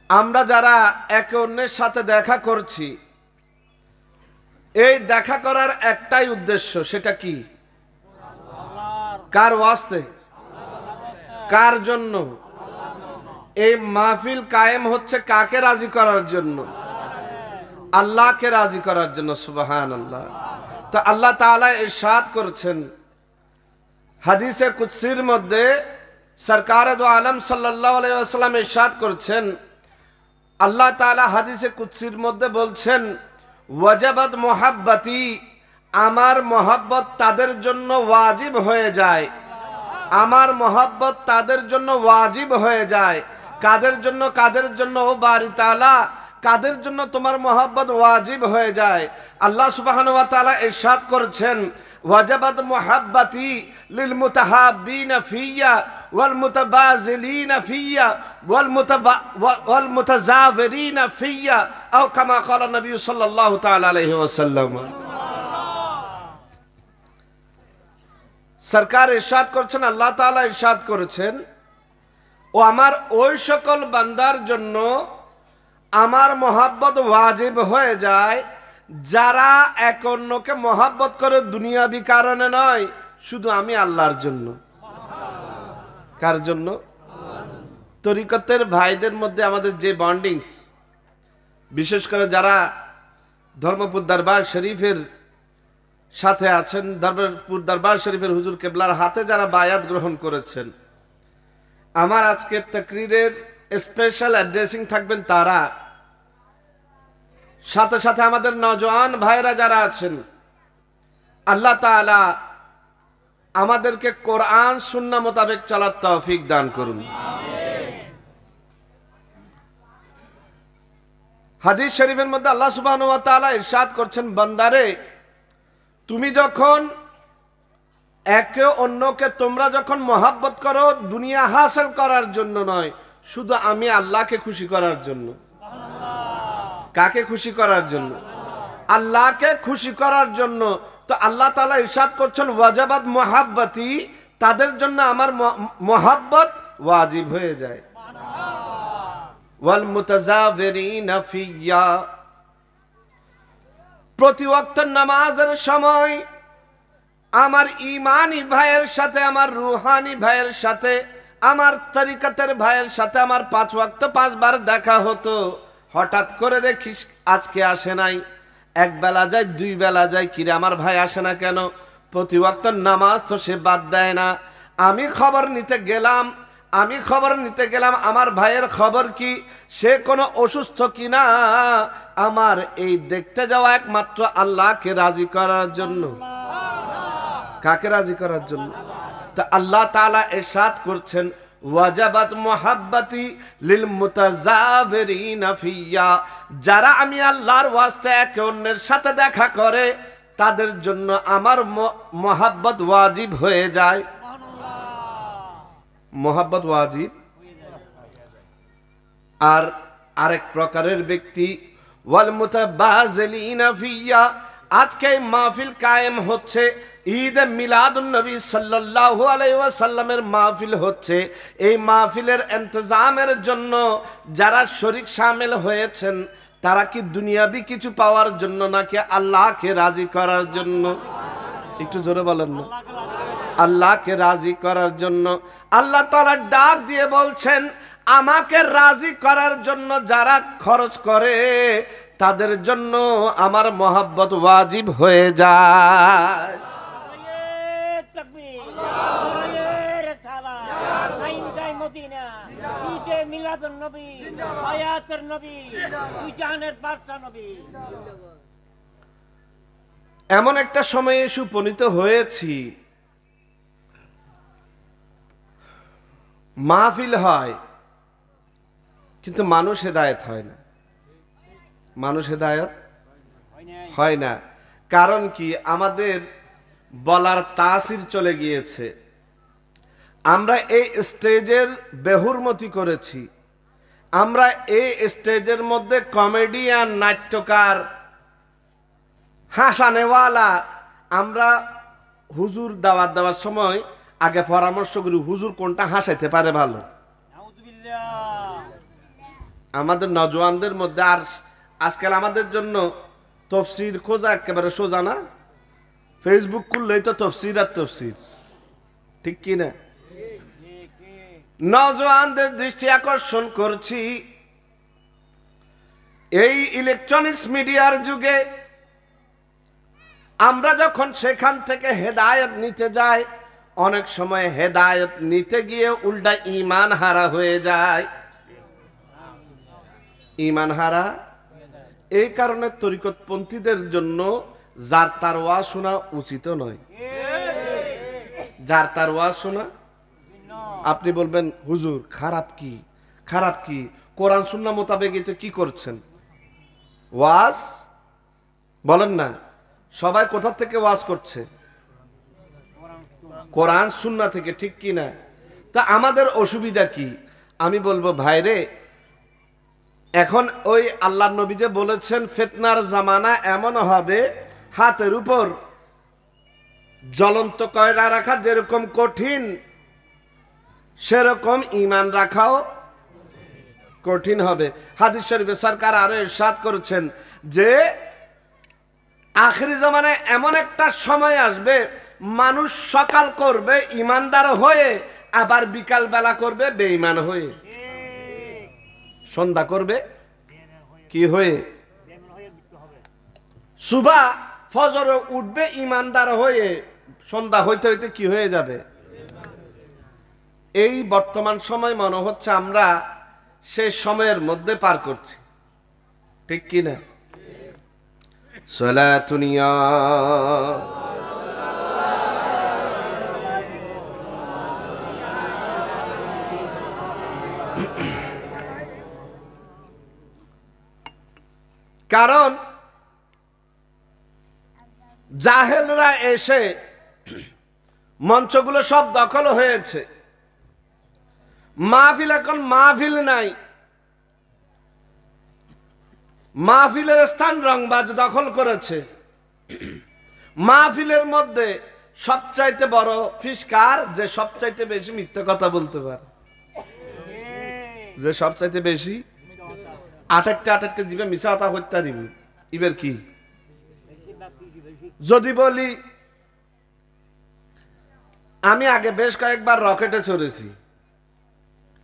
আমরা যারা একে অন্যের সাথে দেখা করছি, এই দেখা করার একটাই উদ্দেশ্য, সেটা কি? কার ওয়াস্তে, কার জন্য? এই মাহফিল কায়েম হচ্ছে কাকে রাজি করার জন্য? আল্লাহকে রাজি করার জন্য। সুবহানাল্লাহ। তো আল্লাহ তাআলা ইরশাদ করেছেন হাদিসে কুদসির মধ্যে, সরকার দো আলম সাল্লাল্লাহু আলাইহি ওয়াসাল্লাম ইরশাদ করেছেন, আল্লাহ তাআলা হাদিসে কুদসির মধ্যে বলছেন, ওয়াজাবাত মুহাব্বতি, আমার মহব্বত তাদের জন্য ওয়াজিব হয়ে যায়। আমার মহব্বত তাদের জন্য ওয়াজিব হয়ে যায়। কাদের জন্য? কাদের জন্য ও বারি তাআলা, কাদের জন্য তোমার মহব্বত ওয়াজিব হয়ে যায়? আল্লাহ সুবহানাহু ওয়া তাআলা ইরশাদ করেছেন, ওয়াজাবাত মুহাব্বতি লিল মুতাহাব্বিনা ফিয়া ওয়াল মুতাবাযিলিনা ফিয়া ওয়াল মুতাযাওয়িরিনা ফিয়া, আও কামা ক্বালা নবী সাল্লাল্লাহু তাআলা আলাইহি ওয়াসাল্লাম। সরকার ইরশাদ করছেন, আল্লাহ তাআলা ইরশাদ করেছেন, ও আমার ওই সকল বান্দার জন্য আমার মহব্বত ওয়াজিব হয়ে যায় যারা এক অন্যকে মহব্বত করে দুনিয়াবি কারণে নয়, শুধু আমি আল্লাহর জন্য। কার জন্য? তরিকতের ভাইদের মধ্যে আমাদের যে বন্ডিংস, বিশেষ করে যারা ধর্মপুর দরবার শরীফের সাথে আছেন, ধর্মপুর দরবার শরীফের হুজুর কেবলার হাতে যারা বায়াত গ্রহণ করেছেন, আমার আজকের তাকরীরের স্পেশাল অ্যাড্রেসিং থাকবেন তারা। সাথে সাথে আমাদের নওজওয়ান ভাইরা যারা আছেন, আল্লাহ তাআলা আমাদেরকে কোরআন সুন্নাহ মোতাবেক চলার তৌফিক দান করুন। হাদিস শরীফের মধ্যে আল্লাহ সুবহানাহু ওয়া তাআলা ইরশাদ করছেন, বান্দারে তুমি যখন একে অন্যকে তোমরা যখন মহব্বত করো দুনিয়া হাসিল করার জন্য নয়, শুধু আমি আল্লাহকে খুশি করার জন্য। কাকে খুশি করার জন্য? আল্লাহকে খুশি করার জন্য। তো আল্লাহ তাআলা ইরশাদ করছেন, ওয়াজাবাত মুহাব্বতি, তাদের জন্য আমার মহব্বত ওয়াজিব হয়ে যায়। ওয়াল মুতাযাওয়িরিনা ফিয়া, প্রতি ওয়াক্ত নামাজের সময় আমার ঈমানি ভাইয়ের সাথে, আমার রুহানি ভাইয়ের সাথে, আমার তরিকতের ভাইয়ের সাথে আমার 5 ওয়াক্ত 5 বার দেখা হতো। হঠাৎ করে দেখিস আজকে আসে নাই, এক বেলা যায় 2 বেলা যায়, কিরে আমার ভাই আসে না কেন? প্রতি ওয়াক্ত নামাজ তো সে বাদ দেয় না। আমি খবর নিতে গেলাম আমার ভাইয়ের খবর কি, সে কোনো অসুস্থ কিনা। আমার এই দেখতে যাওয়া একমাত্র আল্লাহকে রাজি করার জন্য। কাকে রাজি করার জন্য? তা আল্লাহ তাআলা ইরশাদ করছেন, ওয়াজাবাত মুহাব্বতি লিল মুতাযাওয়িরিনা ফিয়া, যারা আমি আল্লাহর ওয়াস্তে একে অন্যের সাথে দেখা করে তাদের জন্য আমার মহব্বত ওয়াজিব হয়ে যায়। মহব্বত ওয়াজিব। আর আরেক প্রকারের ব্যক্তি, ওয়াল মুতাবাযিলিনা ফিয়া, আজকে মাহফিল কায়েম হচ্ছে, ঈদ মিলাদুন নবী সাল্লাল্লাহু আলাইহি ওয়াসাল্লামের মাহফিল হচ্ছে। এই মাহফিলের ইন্তজামের জন্য যারা শরীক শামিল হয়েছেন, তারা কি দুনিয়াবি কিছু পাওয়ার জন্য নাকি আল্লাহকে রাজি করার জন্য? একটু জোরে বলেন না। আল্লাহকে রাজি করার জন্য। আল্লাহ তাআলা ডাক দিয়ে বলছেন, আমাকে রাজি করার জন্য যারা খরচ করে তাদের জন্য আমার মহব্বত ওয়াজিব হয়ে যায়। এমন একটা সময়ে এসে উপনীত হয়েছি, মাহফিল হয় কিন্তু মানুষ হেদায়েত হয় না। মানুষ হেদায়েত হয় না। কারণ কি? আমাদের বলার তাসির চলে গিয়েছে। আমরা এই স্টেজের বেহুরমতি করেছি। আমরা এই স্টেজের মধ্যে কমেডিয়ান, নাট্যকার, হাসানেওয়ালা, আমরা হুজুর দাওয়াত দেওয়ার সময় আগে পরামর্শ করি হুজুর কোনটা হাসাইতে পারে ভালো। আমাদের নজওয়ানদের মধ্যে। আর আজকাল আমাদের জন্য তফসির খোঁজা একেবারে সোজা না, ফেসবুক খুললেই তো তফসির আর তফসির, ঠিক কি না? নজওয়ানদের দৃষ্টি আকর্ষণ করছি, এই ইলেকট্রনিক্স মিডিয়ার যুগে আমরা যখন সেখান থেকে হেদায়েত নিতে যাই, অনেক সময় হেদায়েত নিতে গিয়ে উল্টা ঈমান হারা হয়ে যায়। ঈমান হারা এই কারণে তরিকতপন্থীদের জন্য যার তার ওয়াজ শোনা উচিত নয়। যার তার ওয়াজ শোনা, আপনি বলবেন হুজুর খারাপ কি, খারাপ কি? কোরআন সুন্নাহ মোতাবেক এটা কি করছেন? ওয়াজ বলেন না, সবাই কোথা থেকে ওয়াজ করছে? কোরআন সুন্নাহ থেকে, ঠিক কি না? তা আমাদের অসুবিধা কি? আমি বলবো ভাইরে, এখন ওই আল্লাহর নবী যে বলেছেন ফিতনার জামানা এমন হবে, হাতের উপর জ্বলন্ত কয়লা রাখা যেরকম কঠিন, সেরকম ঈমান রাখাও কঠিন হবে। হাদিস শরীফে সরকার আরো ইরশাদ করেছেন যে আখিরি জামানায় এমন একটা সময় আসবে, মানুষ সকাল করবে ঈমানদার হয়ে, আবার বিকাল বেলা করবে বেঈমান হয়ে, সন্ধ্যা করবে কি হয়ে? সুবহ ফজরে উঠবে ঈমানদার হয়ে, সন্ধ্যা হইতে হইতে কি হয়ে যাবে? এই বর্তমান সময় মনে হচ্ছে আমরা সেই সময়ের মধ্যে পার করছি, ঠিক কি না? সালাতুনিয়া কারণ জাহেলরা এসে মঞ্চগুলো সব দখল হয়েছে, মাহফিল এখন মাহফিল নাই, মাহফিলের স্থান রংবাজ দখল করেছে। মাহফিলের মধ্যে সবচাইতে বড় ফিসকার, যে সবচাইতে বেশি মিথ্যা কথা বলতে পারে, যে সবচাইতে বেশি আটাকটা দিবে মিশা কথা হত্যা দিবি। ইবের কি যদি বলি, আমি আগে বেশ কয়েকবার রকেটে চড়েছি,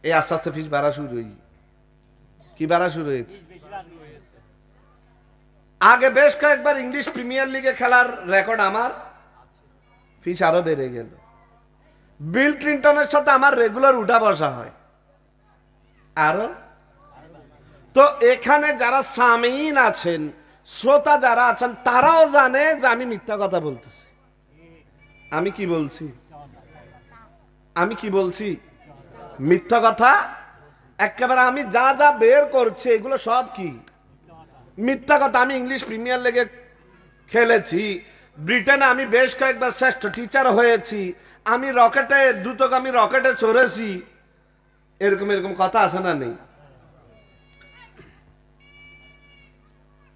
এই আস্তে আস্তে ফিস বাড়া শুরু হই, কি বাড়া শুরু হয়েছে? আগে বেশ কয়েকবার ইংলিশ প্রিমিয়ার লিগে খেলার রেকর্ড আমার, ফিস আরো বেড়ে গেল। বিল ক্লিন্টনের সাথে আমার রেগুলার উঠা বসা হয় আরো। তো এখানে যারা সামিন আছেন, শ্রোতা যারা আছেন, তারাও জানে যে আমি মিথ্যা কথা বলতেছি। আমি কি বলছি? আমি কি বলছি? মিথ্যা কথা। একেবারে আমি যা যা বের করছি এগুলো সব কি মিথ্যা কথা। আমি ইংলিশ প্রিমিয়ার লিগে খেলেছি, ব্রিটেনে আমি বেশ কয়েকবার শ্রেষ্ঠ টিচার হয়েছি, আমি রকেটে দ্রুতগামী রকেটে চড়েছি, এরকম এরকম কথা আছে না নেই?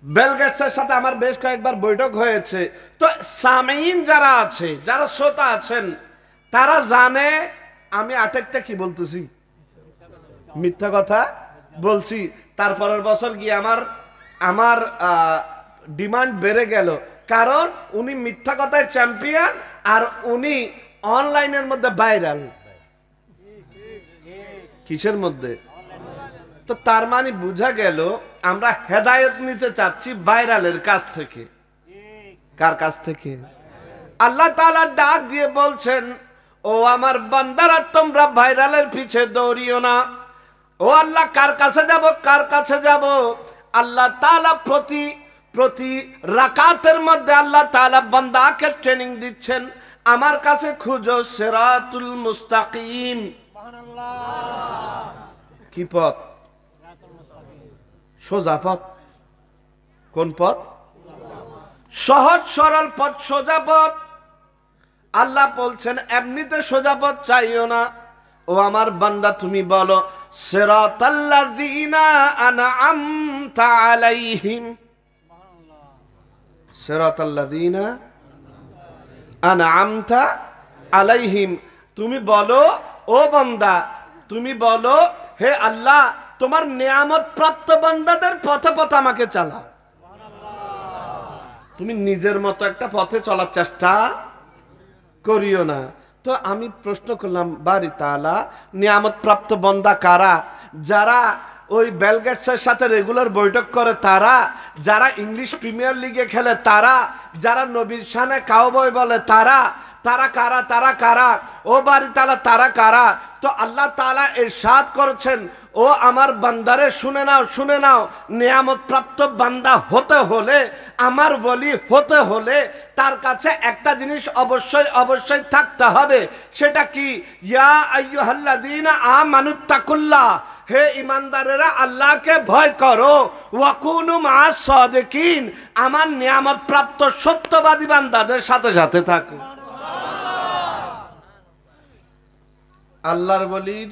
বিল গেটসের সাথে আমার বেশ কয়েকবার বৈঠক হয়েছে। তো সামিন যারা আছে, যারা শ্রোতা আছেন, তারা জানে আমি আটেকটা কি বলতেছি, মিথ্যা কথা বলছি। তারপরের বছর গিয়ে আমার ডিমান্ড বেড়ে গেল, কারণ উনি মিথ্যা কথায় চ্যাম্পিয়ন আর উনি অনলাইনের মধ্যে ভাইরাল। কিসের মধ্যে? তো তার মানে বোঝা গেল আমরা হেদায়েত নিতে চাচ্ছি ভাইরালের কাছ থেকে। কার কাছ থেকে? আল্লাহ তাআলা ডাক দিয়ে বলছেন, ও আমার বান্দারা, তোমরা ভাইরালের পিছে দৌড়িও না। ও আল্লাহ, কার কাছে যাব? কার কাছে যাব? আল্লাহ তাআলা প্রতি রাকাতের মধ্যে আল্লাহ তাআলা বান্দাকে ট্রেনিং দিচ্ছেন, আমার কাছে খুঁজো সিরাতুল মুস্তাকিম। কি পথ? সোজা পথ। কোন পথ? সহজ সরল পথ, সোজা পথ। আল্লাহ বলছেন এমনিতে সোজা পথ চাইও না। ও আমার বান্দা, তুমি বলো সিরাতাল্লাযীনা আনআমতা আলাইহিম। সিরাতাল্লাযীনা আনআমতা আলাইহিম। তুমি বলো, ও বান্দা তুমি বলো, হে আল্লাহ, তোমার নিয়ামত প্রাপ্ত বান্দাদের পথে পথে আমাকে চালাও। তুমি নিজের মতো একটা পথে চলার চেষ্টা করিও না। তো আমি প্রশ্ন করলাম, বাড়ি তাআলা নিয়ামত প্রাপ্ত বান্দা কারা? যারা ওই বেল গেটসের সাথে রেগুলার বৈঠক করে তারা, যারা ইংলিশ প্রিমিয়ার লিগে খেলে তারা, যারা নবীর শানে কাউবয় বলে তারা, তারা কারা? তারা কারা? ও বাড়ি তাআলা তারা কারা? তো আল্লাহ তাআলা ইরশাদ করেছেন, ও আমার বান্দারে শুনে নাও, শুনে নাও, নিয়ামত প্রাপ্ত বান্দা হতে হলে, আমার ওলি হতে হলে তার কাছে একটা জিনিস অবশ্যই অবশ্যই থাকতে হবে। সেটা কি? ইয়া আইয়ুহাল্লাযীনা আমানুত্তাকুল্লাহ, হে ইমানদারেরা আল্লাহকে ভয় করো, ওয়াকুনু মা'আস সাদিকিন, আমার নিয়ামত প্রাপ্ত সত্যবাদী বান্দাদের সাথে সাথে থাকো। আল্লাহর ওলির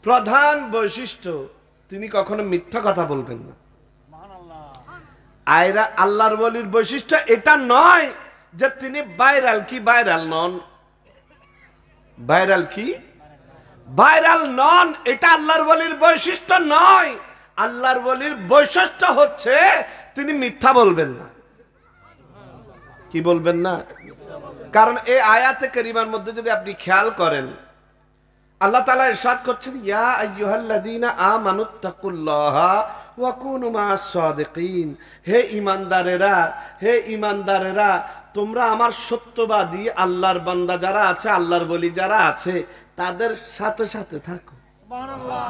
প্রধান বৈশিষ্ট্য, তিনি কখনো মিথ্যা কথা বলবেন না। আয়রা আল্লাহর ওলির বৈশিষ্ট্য এটা নয় যে তিনি ভাইরাল কি ভাইরাল নন, ভাইরাল কি ভাইরাল নন, এটা আল্লাহর ওলির বৈশিষ্ট্য নয়। আল্লাহর ওলির বৈশিষ্ট্য হচ্ছে তিনি মিথ্যা বলবেন না। কি বলবেন না? কারণ এই আয়াতে কারিমার মধ্যে যদি আপনি খেয়াল করেন, আল্লাহ তাআলা ইরশাদ করছেন, ইয়া আইয়ুহাল্লাযীনা আমানুত্তাকুল্লাহা ওয়া কুনু মা'আস সাদিকিন, হে ঈমানদারেরা, হে ঈমানদারেরা, তোমরা আমার সত্যবাদী আল্লাহর বান্দা যারা আছে, আল্লাহর ওলি যারা আছে তাদের সাথে সাথে থাকো। সুবহানাল্লাহ।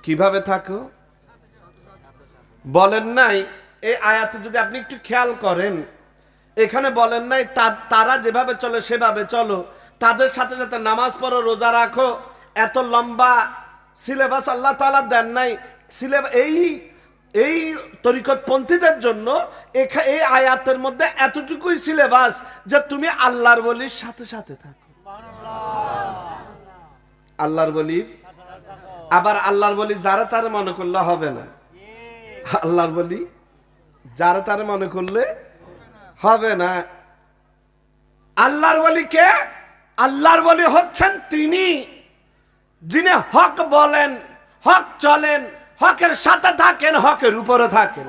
কিভাবে থাকো? বলেন নাই এই আয়াতে যদি আপনি একটু খেয়াল করেন, এখানে বলেন নাই তারা যেভাবে চলে সেভাবে চলো, তাদের সাথে সাথে নামাজ পড়ো, রোজা রাখো। এত লম্বা সিলেবাস আল্লাহ তাআলা দেন নাই। এই তরিকতপন্থীদের জন্য এই আয়াতের মধ্যে এতটুকুই সিলেবাস যে তুমি আল্লাহর ওলির সাথে সাথে থাকো। আল্লাহর ওলি, আবার আল্লাহর ওলি যারা তারে মনে করলে হবে না। আল্লাহর ওলি যারা তারে মনে করলে হবে না। আল্লাহর ওলিকে, আল্লাহর ওলি হচ্ছেন তিনি যিনি হক বলেন, হক চলেন, হকের সাথে থাকেন, হকের উপরে থাকেন।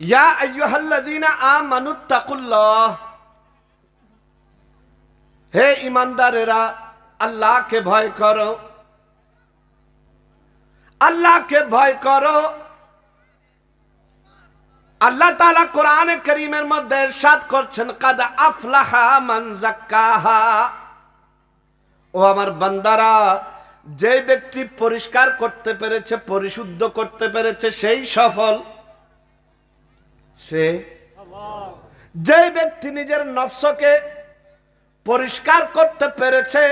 ইয়া আইয়ুহাল্লাযীনা আমানুত্তাকুল্লাহ, হে ঈমানদারেরা আল্লাহকে ভয় করো, আল্লাহকে ভয় করো। আল্লাহ তাআলা কোরআনে কারীমের মধ্যে ইরশাদ করছেন, কাদ আফলাহা মান যাক্কাহা, ও আমার বান্দারা, যে ব্যক্তি পরিষ্কার করতে পেরেছে, পরিশুদ্ধ করতে পেরেছে সেই সফল। সে যে ব্যক্তি নিজের নফসকে পরিষ্কার করতে পেরেছে,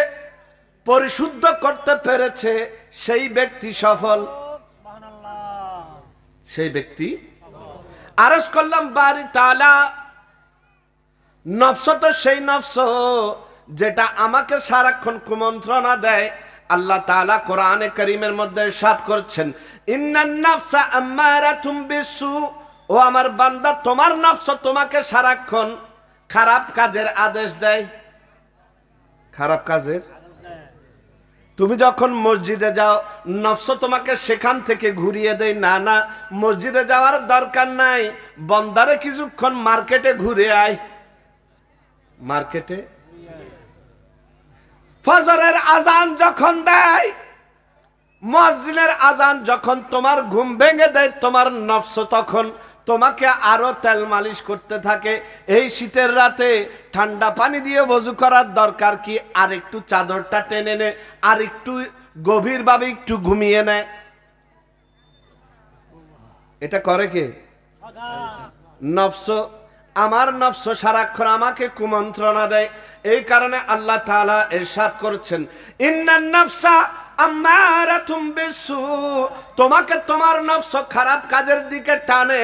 পরিশুদ্ধ করতে পেরেছে, সেই ব্যক্তি সফল, সেই ব্যক্তি। আরজ করলাম বাড়ি তাআলা, নফস তো সেই নফস যেটা আমাকে সারাক্ষণ কুমন্ত্রণা দেয়। আল্লাহ তাআলা কোরআনে কারীমের মধ্যে ইরশাদ করছেন, ইন্নান নাফসা আম্মারাতুম বিসু, ও আমার বান্দা তোমার নফস তোমাকে সারাক্ষণ খারাপ কাজের আদেশ দেয়। খারাপ কাজের। তুমি যখন মসজিদে যাও, নফস তোমাকে সেখান থেকে ঘুরিয়ে দেয়, না না মসজিদে যাওয়ার দরকার নাই, বন্দারে কিছুক্ষণ মার্কেটে ঘুরে আয়। মার্কেটে ফজরের আজান যখন দেয়, মুয়াজ্জিনের আজান যখন তোমার ঘুম ভেঙে দেয়, তোমার নফস তখন তোমাকে আরো তেল মালিশ করতে থাকে। এই শীতের রাতে ঠান্ডা পানি দিয়ে ওযু করার দরকার কি? আর একটু চাদরটা টেনে নে, আর একটু গভীরভাবে একটু ঘুমিয়ে নেয়। এটা করে কে? নফস। আমার নফস সারাক্ষণ আমাকে কুমন্ত্রণা দেয়। এই কারণে আল্লাহ তাআলা ইরশাদ করছেন, ইন্নান নাফসা আম্মারাতুম বিসু, তোমাকে তোমার নফস খারাপ কাজের দিকে টানে।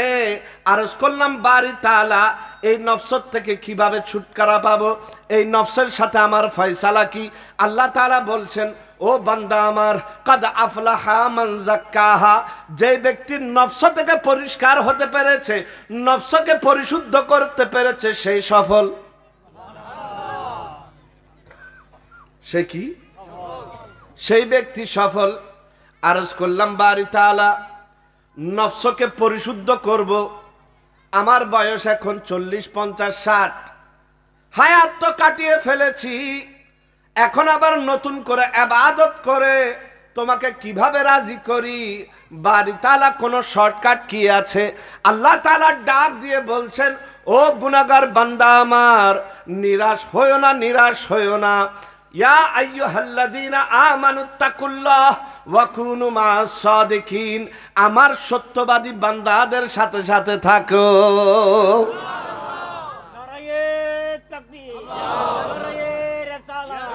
আরজ করলাম বাড়ি তাআলা, এই নফস থেকে কিভাবে ছুটকারা পাবো, এই নফসের সাথে আমার ফয়সালা কি? আল্লাহ তাআলা বলছেন, ও বান্দা আমার, কাদ আফলাহা মান যাক্কাহা, যে ব্যক্তির নফস থেকে পরিষ্কার হতে পেরেছে, নফসকে পরিশুদ্ধ করতে পেরেছে, সেই সফল। সে কি? সেই ব্যক্তি সফল। আরজ করলাম বারি তাআলা নফসকে পরিশুদ্ধ করব। আমার বয়স এখন 40, 50, 60, হায়াত তো কাটিয়ে ফেলেছি, এখন আবার নতুন করে ইবাদত করে তোমাকে কিভাবে রাজি করি? বারি তাআলা কোনো শর্টকাট কি আছে? আল্লাহ তাআলা ডাক দিয়ে বলছেন, ও গুনাহগার বান্দা আমার, নিরাশ হয়ো না, নিরাশ হয়ো না। ইয়া আইয়ুহাল্লাযীনা আমানুত্তাকুল্লাহ ওয়া কুনু মা'আস সাদিকিন, আমার সত্যবাদী বান্দাদের সাথে সাথে থাকো। নারায়ে তাকবীর, নারায়ে রিসালাত,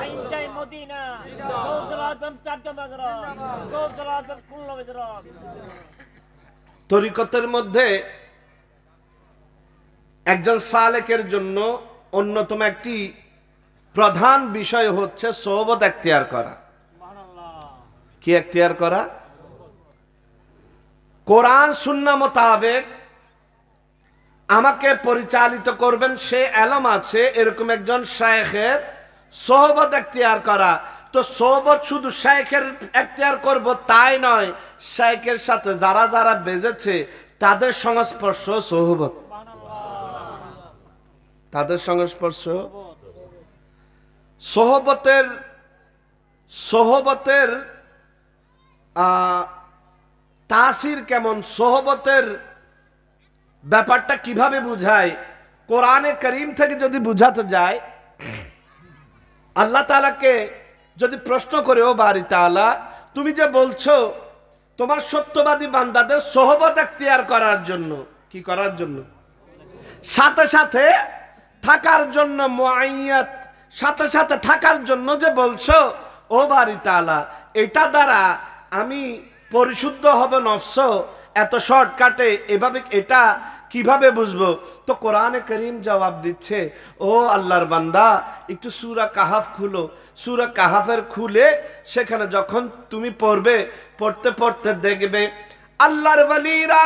আইনজাই মদিনা, কৌতুল আযম চাট্টগ্রাম, কৌতুল আযম খুলনা বিতরণ। তরিকতের মধ্যে একজন সালেকের জন্য অন্যতম একটি প্রধান বিষয় হচ্ছে সোহবত এখতিয়ার করা। কি এখতিয়ার করা? কোরআন সুন্নাহ মোতাবেক আমাকে পরিচালিত করবেন সে এলম আছে এরকম একজন শায়েখের সোহবত এখতিয়ার করা। তো সোহবত শুধু শায়েখের এখতিয়ার করব তাই নয়, শায়েখের সাথে যারা যারা বেজেছে তাদের সংস্পর্শ সোহবত, তাদের সংস্পর্শ। সোহবতের তাসির কেমন, সোহবতের ব্যাপারটা কিভাবে বুঝায়? কোরআনে করিম থেকে যদি বুঝাতে যায়, আল্লাহ তাআলাকে যদি প্রশ্ন করে, ও বারি তাআলা তুমি যে বলছো তোমার সত্যবাদী বান্দাদের সোহবত এখতিয়ার করার জন্য, কি করার জন্য? সাথে সাথে থাকার জন্য, মুআইয়াত সাথে সাথে থাকার জন্য যে বলছো, ও বারি তাআলা এটা দ্বারা আমি পরিশুদ্ধ হব নফস, এত শর্টকাটে এভাবে এটা কিভাবে বুঝবো? তো কোরআনে করিম জবাব দিচ্ছে, ও আল্লাহর বান্দা একটু সূরা কাহাফ খুলো। সূরা কাহাফের খুলে সেখানে যখন তুমি পড়বে, পড়তে পড়তে দেখবে আল্লাহর ওয়ালিরা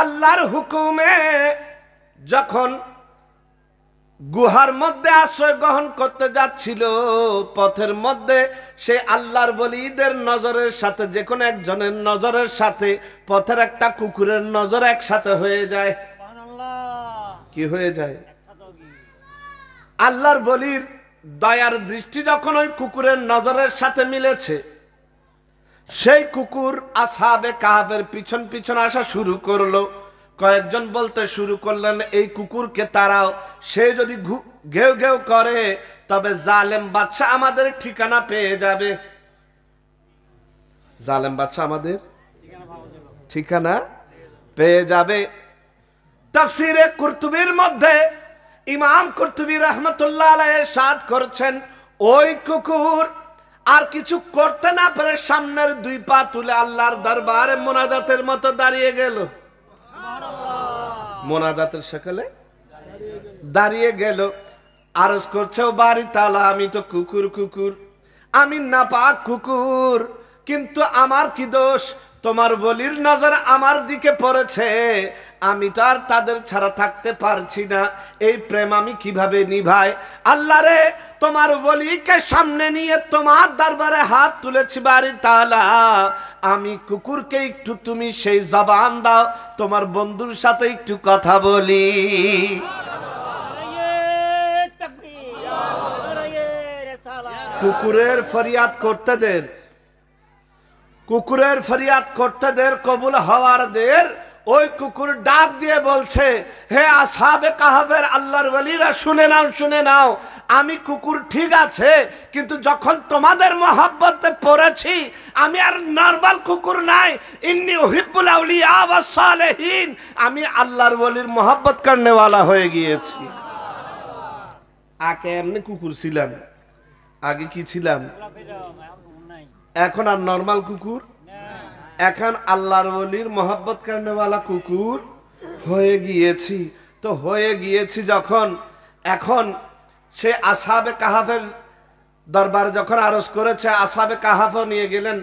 আল্লাহর হুকুমে যখন গুহার মধ্যে আশ্রয় গ্রহণ করতে যাচ্ছিল, পথের মধ্যে সে আল্লাহর ওয়ালিদের নজরের সাথে, যে কোনো একজনের নজরের সাথে পথের একটা কুকুরের নজর একসাথে হয়ে যায়। কি হয়ে যায়? আল্লাহর ওয়ালির দয়ার দৃষ্টি যখন ওই কুকুরের নজরের সাথে মিলেছে, সেই কুকুর আসহাবে কাহাফের পিছন পিছন আসা শুরু করলো। কয়েকজন বলতে শুরু করলেন, এই কুকুরকে তাড়াও, সে যদি ঘেউ ঘেউ করে তবে জালেম বাদশা আমাদের ঠিকানা পেয়ে যাবে। জালেম বাদশা আমাদের ঠিকানা পেয়ে যাবে। তাফসিরে কুরতুবির মধ্যে ইমাম কুরতুবী রাহমাতুল্লাহ আলাইহি ইরশাদ করেছেন, ওই কুকুর আর কিছু করতে না পারে সামনের দুই পা তুলে আল্লাহর দরবারে মোনাজাতের মতো দাঁড়িয়ে গেল। মোনাজাতের সকালে দাঁড়িয়ে গেল, আরজ করছে, ও বারি তাআলা আমি তো কুকুর, আমি নাপাক কুকুর, কিন্তু আমার কি দোষ? তোমার ওয়ালির নজর আমার দিকে পড়েছে, আমি তো আর তাদের ছাড়া থাকতে পারছি না, এই প্রেম আমি কিভাবে নিভাই? আল্লাহ রে, তোমার ওয়ালিকে সামনে নিয়ে তোমার দরবারে হাত তুলেছি বারি তাআলা, আমি কুকুরকে একটু তুমি সেই জবান দাও, তোমার বন্ধুর সাথে একটু কথা বলি। কুকুরের ফরিয়াদ করতে দের কবুল হওয়ার দের। ওই কুকুর ডাক দিয়ে বলছে, হে আসহাবে কাহাফের আল্লাহর ওয়ালিরা, শুনে নাও, আমি কুকুর ঠিক আছে, কিন্তু যখন তোমাদের মহব্বতে পড়েছি আমি আর নরমাল কুকুর নাই, ইন্নী উহিব্বুল আউলিয়া ওয়াস সালেহিন, আমি আল্লাহর ওয়ালির মহব্বত করনে ওয়ালা হয়ে গিয়েছি। আগে এমনি কুকুর ছিলাম, আগে কি ছিলাম? এখন আর নরমাল কুকুর, এখন আল্লাহর ওয়ালির মহব্বত করনেওয়ালা কুকুর হয়ে গিয়েছি। তো হয়ে গিয়েছি যখন, এখন সে আসহাবে কাহাফের দরবারে যখন আরজ করেছে, আসহাবে কাহাফও নিয়ে গেলেন,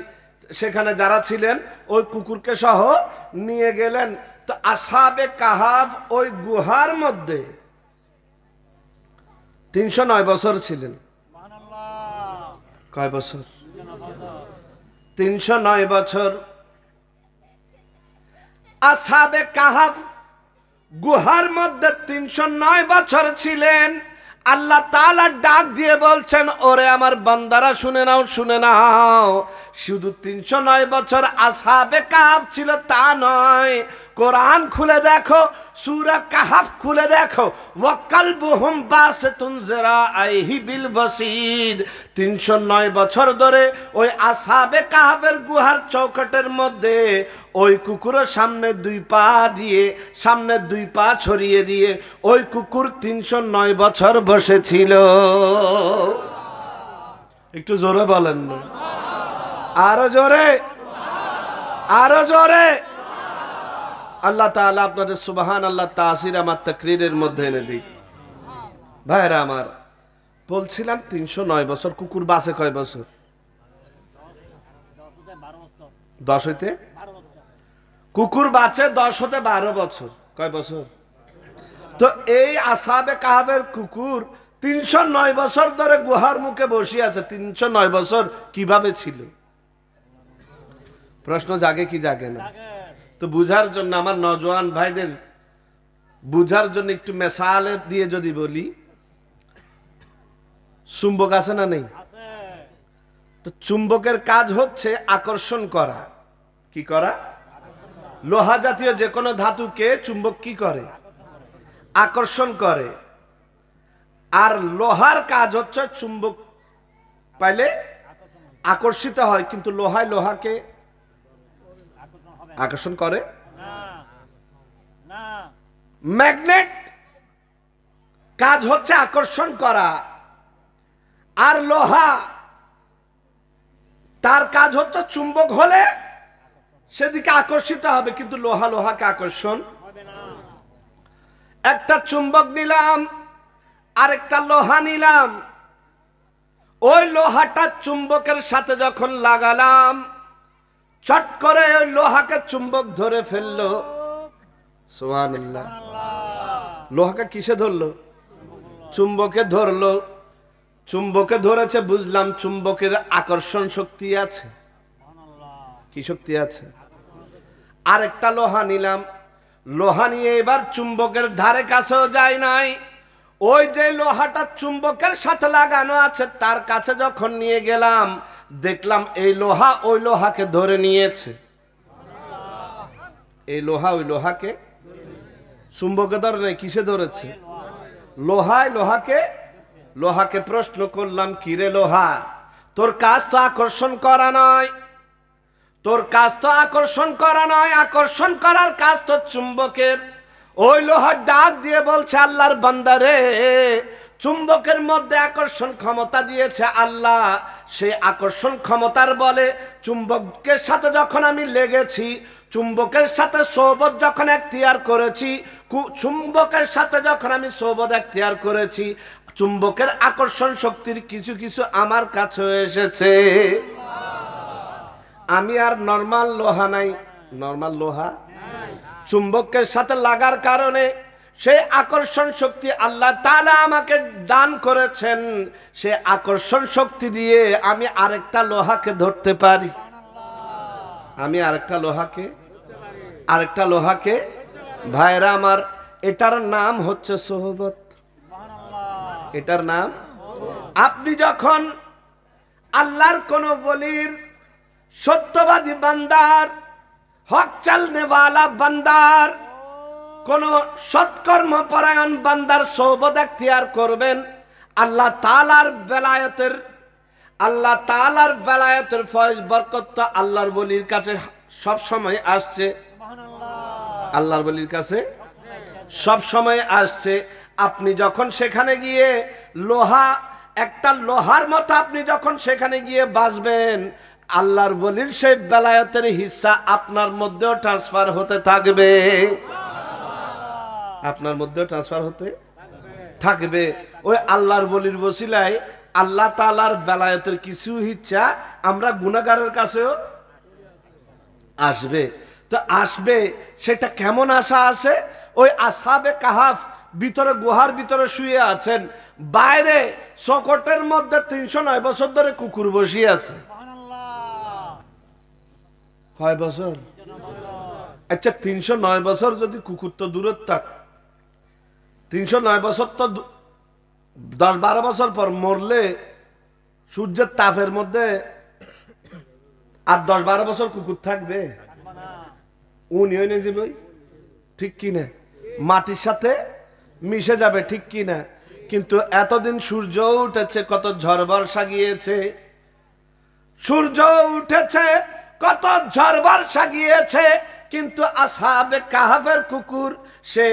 সেখানে যারা ছিলেন ওই কুকুরকে সহ নিয়ে গেলেন। তো আসহাবে কাহাফ ওই গুহার মধ্যে 309 বছর ছিলেন। সুবহানাল্লাহ। কয় বছর? 309 বছর আসহাবে কাহাফ গুহার মধ্যে 309 বছর ছিলেন। আল্লাহ তাআলা ডাক দিয়ে বলছেন, ওরে আমার বান্দারা শুনে নাও, শুনে নাও। শুধু 309 বছর আসহাবে কাহাফ ছিল তা নয়, কোরআন খুলে দেখো, সূরা কাহাফ খুলে দেখো, ওয়া কালবুহুম বাসিতুন যিরাআইহি বিল ওয়াসিদ। 309 বছর ধরে ওই আসহাবে কাহাফের গুহার চৌকাটের মধ্যে ওই কুকুরের সামনে 2 পা দিয়ে, সামনে 2 পা ছড়িয়ে দিয়ে ওই কুকুর 309 বছর বসেছিল। একটু জোরে বলেন না, আরো জোরে, আরো জোরে। আল্লাহ তাআলা আপনাদের সুবহান আল্লাহ তাসির আমার তাকরীরের মধ্যে এনে দিই। ভাইরা আমার, বলছিলাম 309 বছর, কুকুর বাঁচে কয় বছর? 10 হইতে কুকুর বাঁচে 10 হতে 12 বছর। কয় বছর? তো এই আসহাবে কাহাফের কুকুর 309 বছর ধরে গুহার মুখে বসে আছে। 309 বছর কিভাবে ছিল? প্রশ্ন জাগে কি জাগে না? তো বুঝার জন্য আমার নওজোয়ান ভাইদের বুঝার জন্য একটু মেসালে দিয়ে যদি বলি, চুম্বক আছে না নেই? তো চুম্বকের কাজ হচ্ছে আকর্ষণ করা। কি করা? লোহা জাতীয় যে কোনো ধাতুকে চুম্বক কি করে? আকর্ষণ করে। আর লোহার কাজ হচ্ছে চুম্বক পাইলে আকর্ষিত হয়, কিন্তু লোহায় লোহাকে আকর্ষণ করে না। ম্যাগনেট কাজ হচ্ছে আকর্ষণ করা, আর লোহা তার কাজ হচ্ছে চুম্বক হলে সেদিকে আকর্ষিত হবে, কিন্তু লোহা লোহাকে আকর্ষণ হবে না। একটা চুম্বক নিলাম, আরেকটা লোহা নিলাম, ওই লোহাটা চুম্বকের সাথে যখন লাগালাম, চট করে ওই লোহাকে চুম্বক ধরে ফেললো। সুবহানাল্লাহ। লোহাকে কিসে ধরলো? চুম্বকে ধরলো। চুম্বকে ধরেছে, বুঝলাম চুম্বকের আকর্ষণ শক্তি আছে। কি শক্তি আছে? আরেকটা লোহা নিলাম, লোহা নিয়ে এবার চুম্বকের ধারে কাছেও যায় নাই, ওই যে লোহাটা চুম্বকের সাথে লাগানো আছে তার কাছে যখন নিয়ে গেলাম, দেখলাম এই লোহা ওই লোহাকে ধরে নিয়েছে। এই লোহা ওই লোহাকে চুম্বকে ধরে নাই, কিসে ধরেছে? লোহায় লোহাকে। লোহাকে প্রশ্ন করলাম, কিরে লোহা, তোর কাজ তো আকর্ষণ করা নয়, তোর কাজ তো আকর্ষণ করা নয়, আকর্ষণ করার কাজ তো চুম্বকের। ওই লোহার ডাক দিয়ে বলছে, আল্লাহর বান্দারে, চুম্বকের মধ্যে আকর্ষণ ক্ষমতা দিয়েছে আল্লাহ, সেই আকর্ষণ ক্ষমতার বলে চুম্বকের সাথে যখন আমি লেগেছি, চুম্বকের সাথে সোহবত যখন এখতিয়ার করেছি, চুম্বকের সাথে যখন আমি সোহবত এখতিয়ার করেছি, চুম্বকের আকর্ষণ শক্তির কিছু কিছু আমার কাছে এসেছে। আমি আর নরমাল লোহা নাই, নরমাল লোহা চুম্বকের সাথে লাগার কারণে সেই আকর্ষণ শক্তি আল্লাহ তাআলা আমাকে দান করেছেন। সেই আকর্ষণ শক্তি দিয়ে আমি আরেকটা লোহাকে ধরতে পারি। আমি আরেকটা লোহাকে ভাইরা আমার, এটার নাম হচ্ছে সোহবত। এটার নাম, আপনি যখন আল্লাহর কোন ওলির সত্যবাদী বান্দার, হক চালনেওয়ালা বান্দার, কোন সৎকর্ম পরায়ণ বান্দার সোহবত এখতিয়ার করবেন, আল্লাহ তাআলার বেলায়েতের ফয়েজ বরকত তো আল্লাহর ওলির কাছে সব সময় আসছে। আল্লাহর ওলির কাছে সব সময় আসছে। আপনি যখন সেখানে গিয়ে একটা লোহার মতো আপনি যখন সেখানে গিয়ে বাসবেন, আল্লাহর ওলির সেই বেলায়েতের হিস্সা আপনার মধ্যেও ট্রান্সফার হতে থাকবে। আপনার মধ্যেও ট্রান্সফার হতে থাকবে। ওই আল্লাহর ওলির ওসিলায় আল্লাহ তাআলার বেলায়েতের কিছু হিস্সা আমরা গুনাহগারের কাছেও আসবে। তো আসবে, সেটা কেমন আশা আসে? ওই আসহাবে কাহাফ ভিতরে গুহার ভিতরে শুয়ে আছেন, বাইরে চকটের মধ্যে 309 বছর ধরে কুকুর বসিয়ে আছে। কয় বছর? আচ্ছা 309 বছর যদি কুকুর তো দূরের থাক, 309 বছর তো 10-12 বছর পর মরলে সূর্যের তাপের মধ্যে আর 10-12 বছর কুকুর থাকবে? উনি হয়ে না যাবে, ঠিক কিনা? মাটির সাথে মিশে যাবে, ঠিক কিনা? কিন্তু এতদিন সূর্য উঠেছে, কত ঝড় বর্ষা গিয়েছে, সূর্য উঠেছে, কত ঝড় বর্ষা গিয়েছে, কিন্তু আসহাবে কাহাফের কুকুর সে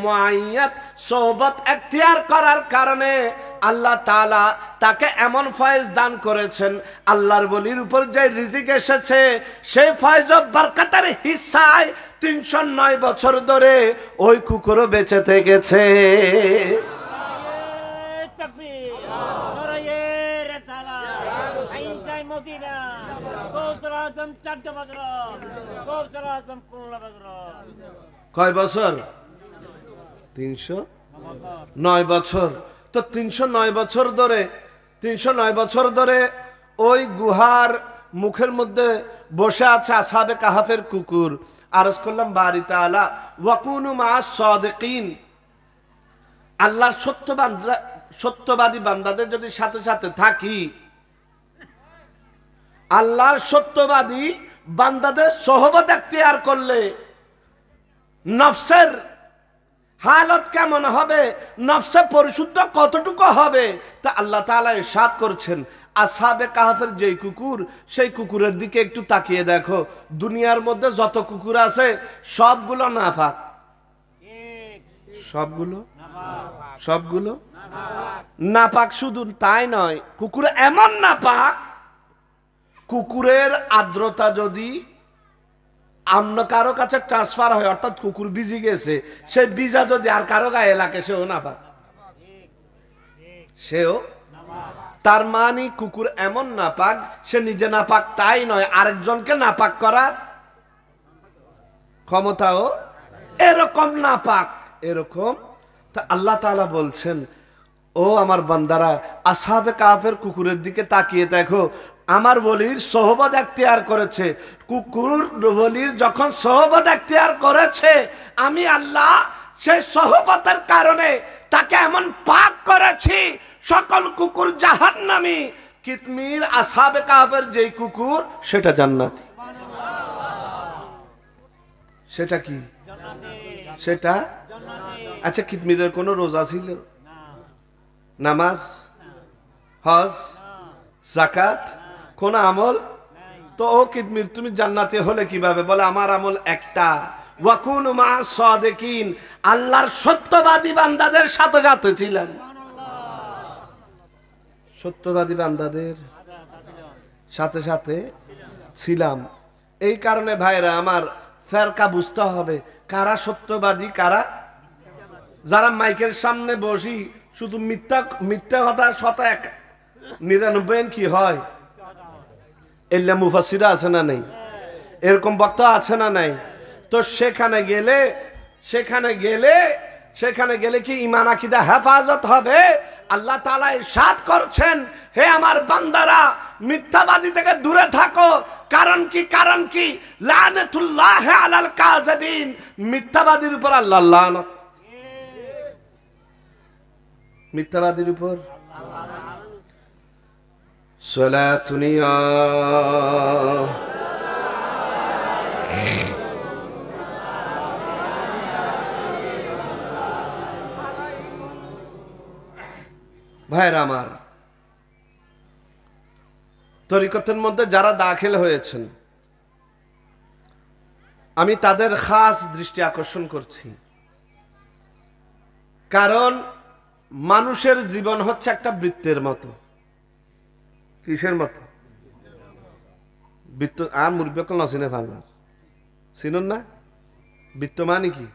মুআইয়াত সোহবত এখতিয়ার করার কারণে আল্লাহ তাআলা তাকে এমন ফয়েজ দান করেছেন, আল্লাহর ওলির উপর যে রিজিক এসেছে সেই ফয়েজ ও বরকতের হিসায় 309 বছর ধরে ওই কুকুরও বেঁচে থেকেছে। কয় বছর? 309 বছর। তো 309 বছর ধরে 309 বছর ধরে ওই গুহার মুখের মধ্যে বসে আছে আসহাবে কাহাফের কুকুর। আরজ করলাম বারি তাআলা ওয়াকুনু মা'আস সাদিকিন, আল্লাহর সত্যবাদী বান্দাদের যদি সাথে সাথে থাকি, আল্লাহর সত্যবাদী বান্দাদের সোহবত এখতিয়ার করলে নফসের হালত কেমন হবে, নফসে পরিশুদ্ধ কতটুকু হবে, তা আল্লাহ তাআলা ইরশাদ করছেন আসহাবে কাহাফের যেই কুকুর, সেই কুকুরের দিকে একটু তাকিয়ে দেখো, দুনিয়ার মধ্যে যত কুকুর আছে সবগুলো নাপাক। সবগুলো নাপাক। শুধু তাই নয়, কুকুর এমন নাপাক, কুকুরের আর্দ্রতা যদি অন্য কারো কাছে ট্রান্সফার হয়, অর্থাৎ কুকুর ভিজে গেছে, সেই ভিজা যদি আর কারো গায়ে লাগে সেও নাপাক, সেও। তার মানে কুকুর এমন নাপাক, সে নিজে নাপাক তাই নয়, আরেকজনকে নাপাক করার ক্ষমতাও এরকম নাপাক, এরকম। তা আল্লাহ তাআলা বলছেন, ও আমার বান্দারা, আসহাবে কাহাফের কুকুরের দিকে তাকিয়ে দেখো, আমার ওলির সোহবত এখতিয়ার করেছে। কুকুর ওলির যখন সোহবত এখতিয়ার করেছে, আমি আল্লাহ সেই সোহবতের কারণে তাকে এমন পাক করেছি, সকল কুকুর জাহান্নামী, কিতমির আসহাবে কাহাফের যেই কুকুর সেটা জান্নাতি। সেটা কি? সেটা। আচ্ছা, কিতমিরের কোনো রোজা ছিল, নামাজ, হজ, যাকাত, কোন আমল? তো ও কিতমির তুমি জান্নাতি হলে কিভাবে? বলে আমার আমল একটা, ওয়াকুনু মা'আস সাদিকিন, আল্লাহর সত্যবাদী বান্দাদের সাথে সাথে ছিলাম। সত্যবাদী বান্দাদের সাথে সাথে ছিলাম। এই কারণে ভাইরা আমার, ফেরকা বুঝতে হবে কারা সত্যবাদী কারা। যারা মাইকের সামনে বসি শুধু মিথ্যা কথা 99 কি হয়, এল্লা মুফাসসিরা আছে না নেই? এরকম বক্তা আছে না নাই? তো সেখানে গেলে কি ঈমান আকীদা হেফাজত হবে? আল্লাহ তাআলা ইরশাদ করছেন, হে আমার বান্দারা, মিথ্যাবাদী থেকে দূরে থাকো। কারণ কি? লানাতুল্লাহ আলাল কাযিবিন, মিথ্যাবাদীর উপর আল্লাহর লানত। মিথ্যাবাদীর উপর সালাতুনিয়া। ভাইরা আমার, তরিকতের মধ্যে যারা দাখিল হয়েছেন, আমি তাদের খাস দৃষ্টি আকর্ষণ করছি। কারণ মানুষের জীবন হচ্ছে একটা বৃত্তের মতো। কিসের মতো? বৃত্ত। আর মুরব্বী নচিনে ভাল্লা চিনুন না? বৃত্ত মানে কি?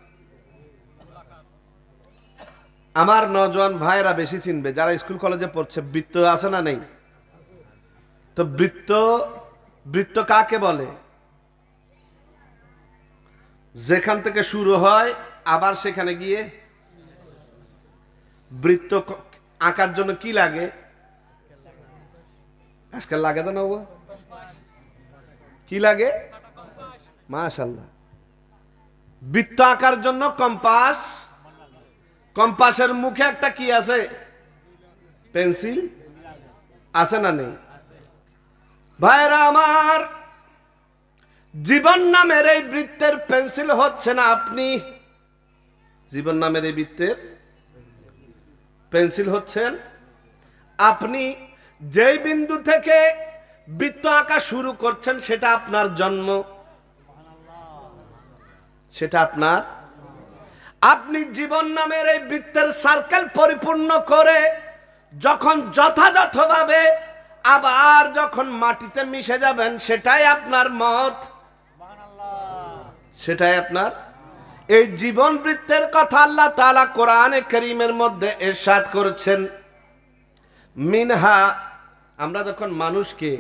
আমার নজওয়ান ভাইরা বেশি চিনবে, যারা স্কুল কলেজে পড়ছে। বৃত্ত আছে না নেই? তো বৃত্ত কাকে বলে? যেখান থেকে শুরু হয় আবার সেখানে গিয়ে বৃত্ত আঁকার জন্য কি লাগে? আজকাল লাগে তো না, কি লাগে? মাশাআল্লাহ। বৃত্ত আঁকার জন্য কম্পাস, কম্পাসের মুখে একটা কি আছে? পেন্সিল আছে না নেই? ভাইরা আমার, জীবন নামের এই বৃত্তের পেন্সিল হচ্ছে না আপনি, জীবন নামের এই বৃত্তের পেন্সিল হচ্ছেন আপনি। যেই বিন্দু থেকে বৃত্ত আঁকা শুরু করছেন সেটা আপনার জন্ম, সেটা আপনার। আপনি জীবন নামের এই বৃত্তের সার্কেল পরিপূর্ণ করে যখন যথাযথভাবে আবার যখন মাটিতে মিশে যাবেন, সেটাই আপনার মত, সেটাই আপনার। এই জীবন বৃত্তের কথা আল্লাহ তাআলা কোরআনে কারীমের মধ্যে ইরশাদ করেছেন, মিনহা। আমরা যখন মানুষকে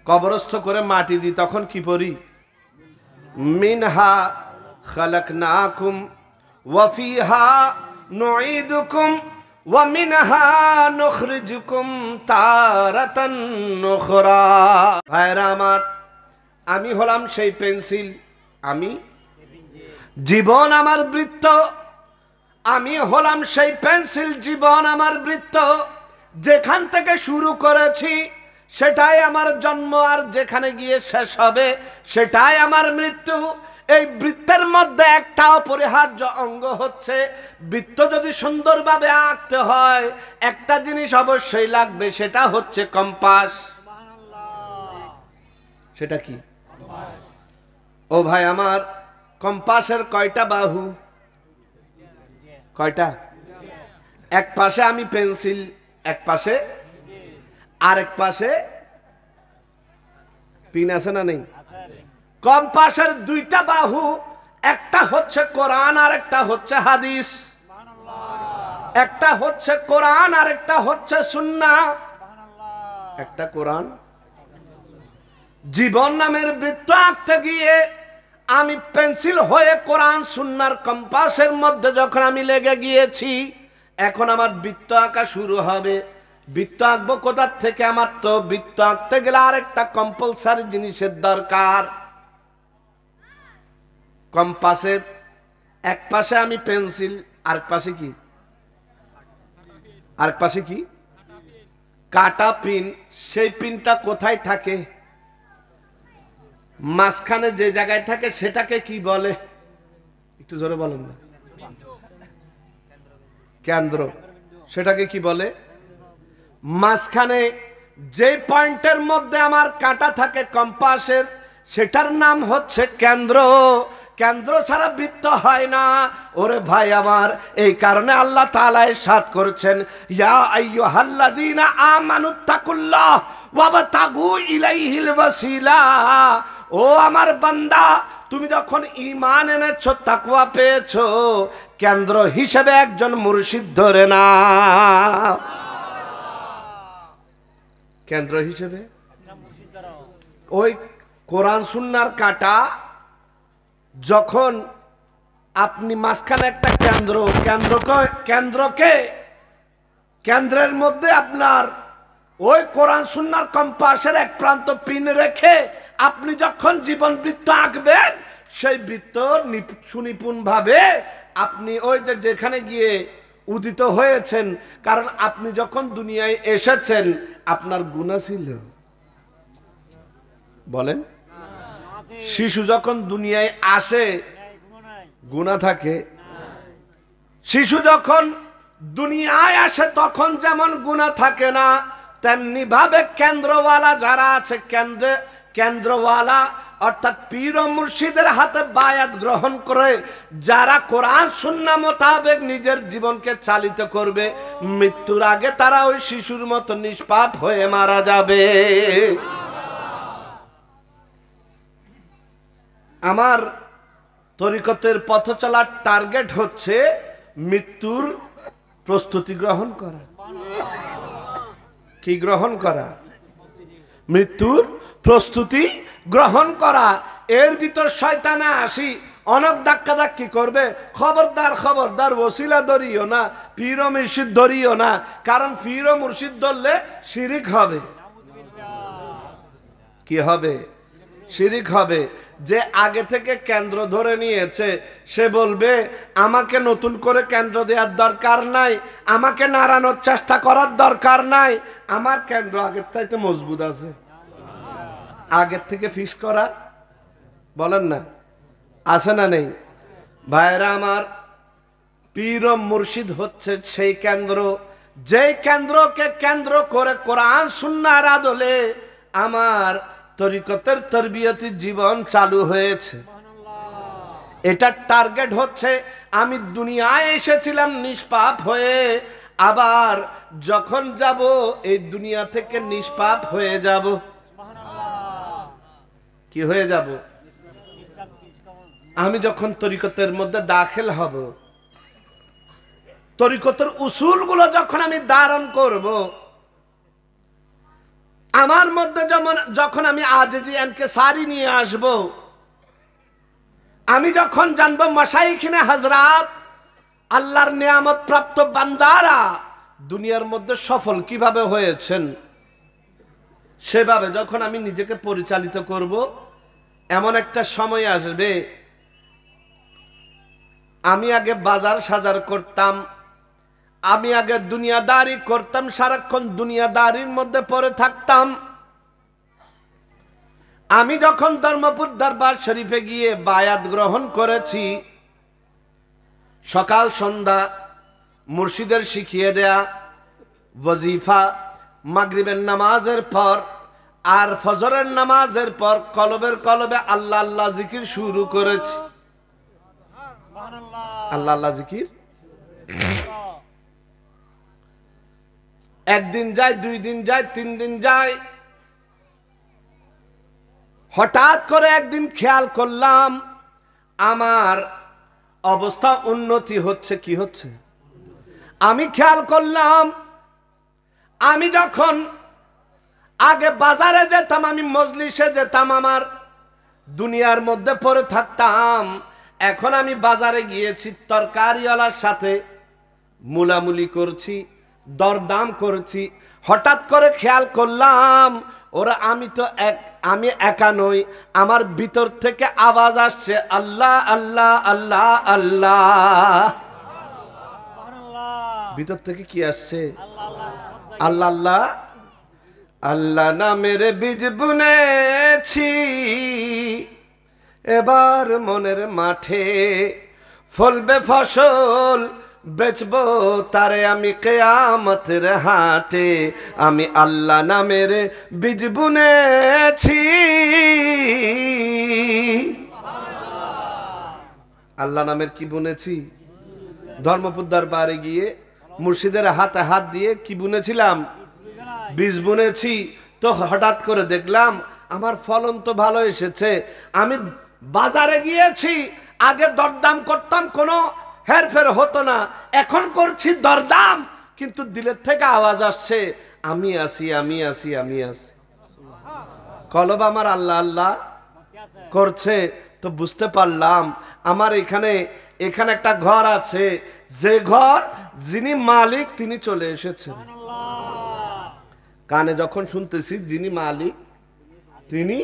কবরস্থ করে মাটি দিই তখন কি পড়ি? মিনহা খালাকনাকুম ওয়া ফিহা নুঈদুকুম ওয়া মিনহা নুখরিজুকুম তারাতান উখরা। ভাইরা আমার, আমি হলাম সেই পেন্সিল, আমি জীবন আমার বৃত্ত, আমি হলাম সেই পেন্সিল, জীবন আমার বৃত্ত। যেখান থেকে শুরু করেছি সেটাই আমার জন্ম, আর যেখানে গিয়ে শেষ হবে সেটাই আমার মৃত্যু। এই বৃত্তের মধ্যে একটা অপরিহার্য অঙ্গ হচ্ছে, বৃত্ত যদি সুন্দরভাবে আঁকতে হয় একটা জিনিস অবশ্যই লাগবে, সেটা হচ্ছে কম্পাস। সেটা কি? ও ভাই আমার, কম্পাসের কয়টা বাহু? কয়টা? এক পাশে আমি পেন্সিল, এক পাশে, আরেক পাশে পিন আছে না নেই? কম্পাসের দুইটা বাহু, একটা হচ্ছে কোরআন আর একটা হচ্ছে হাদিস, একটা হচ্ছে কোরআন আর একটা হচ্ছে সুন্নাহ। একটা কোরআন। জীবন নামের বৃত্ত আঁকতে গিয়ে আমি পেন্সিল হয়ে কোরআন সুন্নাহর কম্পাসের মধ্যে যখন আমি লেগে গিয়েছি, এখন আমার বৃত্ত আঁকা শুরু হবে। বৃত্ত আঁকবো কোথার থেকে? আমার তো বৃত্ত আঁকতে গেলে আরেকটা কম্পালসারি জিনিসের দরকার। কম্পাসের এক পাশে আমি পেন্সিল, আরেক পাশে কি? আরেক পাশে কি? কাটা পিন। সেই পিনটা কোথায় থাকে? মাঝখানে যে জায়গায় থাকে সেটাকে কি বলে? একটু জোরে বলেন না। কেন্দ্র। সেটাকে কি বলে? মাঝখানে যে পয়েন্টের মধ্যে আমার কাঁটা থাকে কম্পাসের, সেটার নাম হচ্ছে কেন্দ্র। কেন্দ্র ছাড়া বৃত্ত হয় না। ওরে ভাই আমার, এই কারণে আল্লাহ তাআলা ইরশাদ করেছেন, ইয়া আইয়ুহাল্লাযীনা আমানুত্তাকুল্লাহ ওয়াবতাগু ইলাইহিল ওয়াসিলা। ও আমার বান্দা, তুমি যখন ঈমান এনেছো, তাকওয়া পেয়েছো, কেন্দ্র হিসেবে একজন মুর্শিদ ধরে নাও। কেন্দ্র হিসেবে ওই কোরআন সুন্নাহর কাঁটা, যখন আপনি মাঝখানে একটা কেন্দ্রের মধ্যে আপনার ওই কোরআন সুন্নাহর কম্পাসের এক প্রান্ত পিন রেখে আপনি যখন জীবন বৃত্ত আঁকবেন, সেই বৃত্ত সুনিপুণ ভাবে আপনি ওই যেখানে গিয়ে উদিত হয়েছেন, কারণ আপনি যখন দুনিয়ায় এসেছেন আপনার গুনাহ ছিল। বলেন, শিশু যখন দুনিয়ায় আসে গুনাহ থাকে। শিশু যখন দুনিয়ায় আসে তখন যেমন গুনাহ থাকে না, তেমনি ভাবে কেন্দ্রওয়ালা যারা আছে, কেন্দ্রওয়ালা অর্থাৎ পীর ও মুর্শিদের হাতে বায়াত গ্রহণ করে যারা কোরআন সুন্নাহ মোতাবেক নিজের জীবনকে চালিত করবে, মৃত্যুর আগে তারা ওই শিশুর মতো নিষ্পাপ হয়ে মারা যাবে। আমার তরিকতের পথ চলার টার্গেট হচ্ছে মৃত্যুর প্রস্তুতি গ্রহণ করা। কি গ্রহণ করা? মৃত্যুর প্রস্তুতি গ্রহণ করা। এর ভিতর শয়তানে আসি অনেক ধাক্কা ধাক্কি করবে। খবরদার খবরদার, ওসিলা ধরিও না, পীর ও মুর্শিদ ধরিও না, কারণ পীর ও মুর্শিদ ধরলে শিরিক হবে। কি হবে? শিরিক হবে। যে আগে থেকে কেন্দ্র ধরে নিয়েছে সে বলবে আমাকে নতুন করে কেন্দ্র দেওয়ার দরকার নাই, আমাকে নাড়ানোর চেষ্টা করার দরকার নাই, আমার কেন্দ্র আগের থেকে মজবুত আছে। আগের থেকে ফিস করা বলেন না, আছে না নেই? ভাইরা আমার, পীর ও মুর্শিদ হচ্ছে সেই কেন্দ্র, যেই কেন্দ্রকে কেন্দ্র করে কোরআন সুন্নাহর আদলে আমার তরিকতের তরবিয়তি জীবন চালু হয়েছে। এটার টার্গেট হচ্ছে আমি দুনিয়ায় এসেছিলাম নিষ্পাপ হয়ে, আবার যখন যাব এই দুনিয়া থেকে নিষ্পাপ হয়ে যাব। কি হয়ে যাব? আমি যখন তরিকতের মধ্যে দাখিল হব, তরিকতের উসুলগুলো যখন আমি ধারণ করব, আমার মধ্যে যখন আমি আজিজি ইনকিসারি নিয়ে আসব, আমি যখন জানবো মাশাইখিনে হযরত আল্লাহর নিয়ামত প্রাপ্ত বান্দারা দুনিয়ার মধ্যে সফল কিভাবে হয়েছেন, সেভাবে যখন আমি নিজেকে পরিচালিত করব, এমন একটা সময় আসবে আমি আগে বাজার সাজার করতাম, আমি আগে দুনিয়াদারি করতাম, সারাক্ষণ দুনিয়াদারির মধ্যে পড়ে থাকতাম। আমি যখন ধর্মপুর দরবার শরীফে গিয়ে বায়াত গ্রহণ করেছি, সকাল সন্ধ্যা মুর্শিদের শিখিয়ে দেয়া ওয়াজিফা, মাগরিবের নামাজের পর আর ফজরের নামাজের পর কলবে আল্লাহ আল্লাহ জিকির শুরু করেছি। আল্লাহ আল্লাহ জিকির একদিন যায়, 2 দিন যায়, 3 দিন যায়। হঠাৎ করে একদিন খেয়াল করলাম আমার অবস্থা উন্নতি হচ্ছে। কি হচ্ছে? আমি খেয়াল করলাম আমি যখন আগে বাজারে যেতাম, আমি মজলিসে যেতাম, আমার দুনিয়ার মধ্যে পড়ে থাকতাম, এখন আমি বাজারে গিয়েছি, তরকারিওয়ালার সাথে মুলামুলি করছি, দরদাম করছি। হঠাৎ করে খেয়াল করলাম ওরা আমি একা নই, আমার ভিতর থেকে আওয়াজ আসছে আল্লাহ আল্লাহ আল্লাহ আল্লাহ। ভিতর থেকে কি আসছে? আল্লাহ আল্লাহ আল্লাহ নামের বীজ বুনেছি, এবার মনের মাঠে ফলবে ফসল, বেচবো তারে আমি কিয়ামতের হাটে। আমি আল্লাহ নামের বীজ বুনেছি। আল্লাহ নামের কি বুনেছি? ধর্মপুর দরবারে গিয়ে মুর্শিদের হাতে হাত দিয়ে কি বুনেছিলাম? বীজ বুনেছি। তো হঠাৎ করে দেখলাম আমার ফলন তো ভালো এসেছে। আমি বাজারে গিয়েছি, আগে দরদাম করতাম, কোনো হেরফের হতো না, এখন করছি দরদাম, কিন্তু দিলের থেকে আওয়াজ আসছে আমি আসি আমি আসি আমি আসি। কলব আমার আল্লাহ আল্লাহ করছে। তো বুঝতে পারলাম আমার এখানে একটা ঘর আছে, যে ঘর যিনি মালিক তিনি চলে এসেছেন। কানে যখন শুনতেছি যিনি মালিক তিনি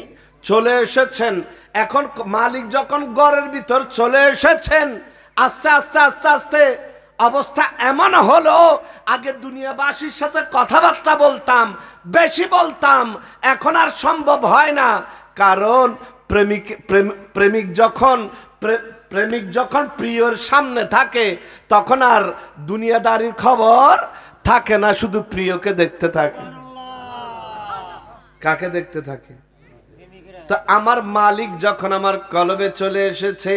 চলে এসেছেন। এখন মালিক যখন ঘরের ভিতর চলে এসেছেন, আস্তে আস্তে আস্তে আস্তে অবস্থা এমন হলো, আগে দুনিয়াবাসীর সাথে কথাবার্তা বলতাম, বেশি বলতাম, এখন আর সম্ভব হয় না। কারণ প্রেমিক যখন প্রিয়র সামনে থাকে তখন আর দুনিয়াদারির খবর থাকে না, শুধু প্রিয়কে দেখতে থাকে। কাকে দেখতে থাকে? তো আমার মালিক যখন আমার কলবে চলে এসেছে,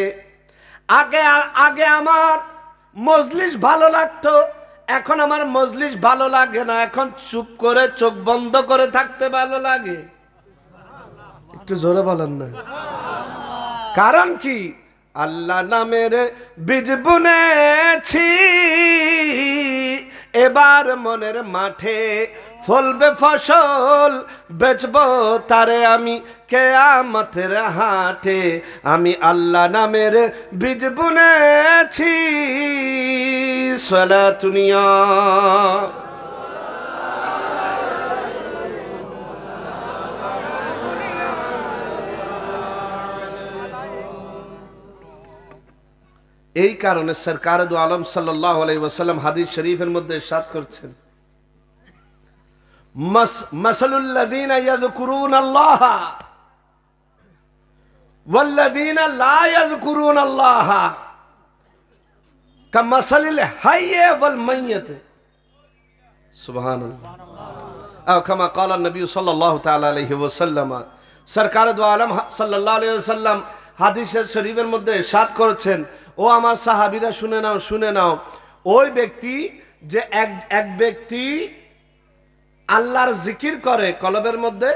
আগে আমার মজলিস ভালো লাগতো, এখন আমার মজলিস ভালো লাগে না, এখন চুপ করে চোখ বন্ধ করে থাকতে ভালো লাগে। একটু জোরে বলেন না। কারণ কি? আল্লাহ নামের বীজ বুনেছি, এবার মনের মাঠে ফলবে ফসল, বেচবো তারে আমি কিয়ামতের হাটে। আমি আল্লাহ নামের বীজ বুনেছি, সালাতুনিয়া। এই কারণে সরকার দু আলম সাল্লাল্লাহু আলাইহি ওয়াসাল্লাম হাদিস শরীফের মধ্যে ইরশাদ করছেন, মাসালুল লাযীনা ইয়াযকুরুনাল্লাহ ওয়াল্লাযীনা লা ইয়াযকুরুনাল্লাহ কামাসালিল হাইয়্যি ওয়াল মাইয়্যিত। সুবহানাল্লাহ। আও কামা ক্বালা নবী সাল্লাল্লাহু তাআলা আলাইহি ওয়াসাল্লাম। সরকার দু আলম সাল্লাল্লাহু আলাইহি ওয়াসাল্লাম হাদিসের শরীফের মধ্যে ইরশাদ করেছেন, ও আমার সাহাবীরা শুনে নাও, শুনে নাও। ওই ব্যক্তি যে এক ব্যক্তি আল্লাহর জিকির করে, কলবের মধ্যে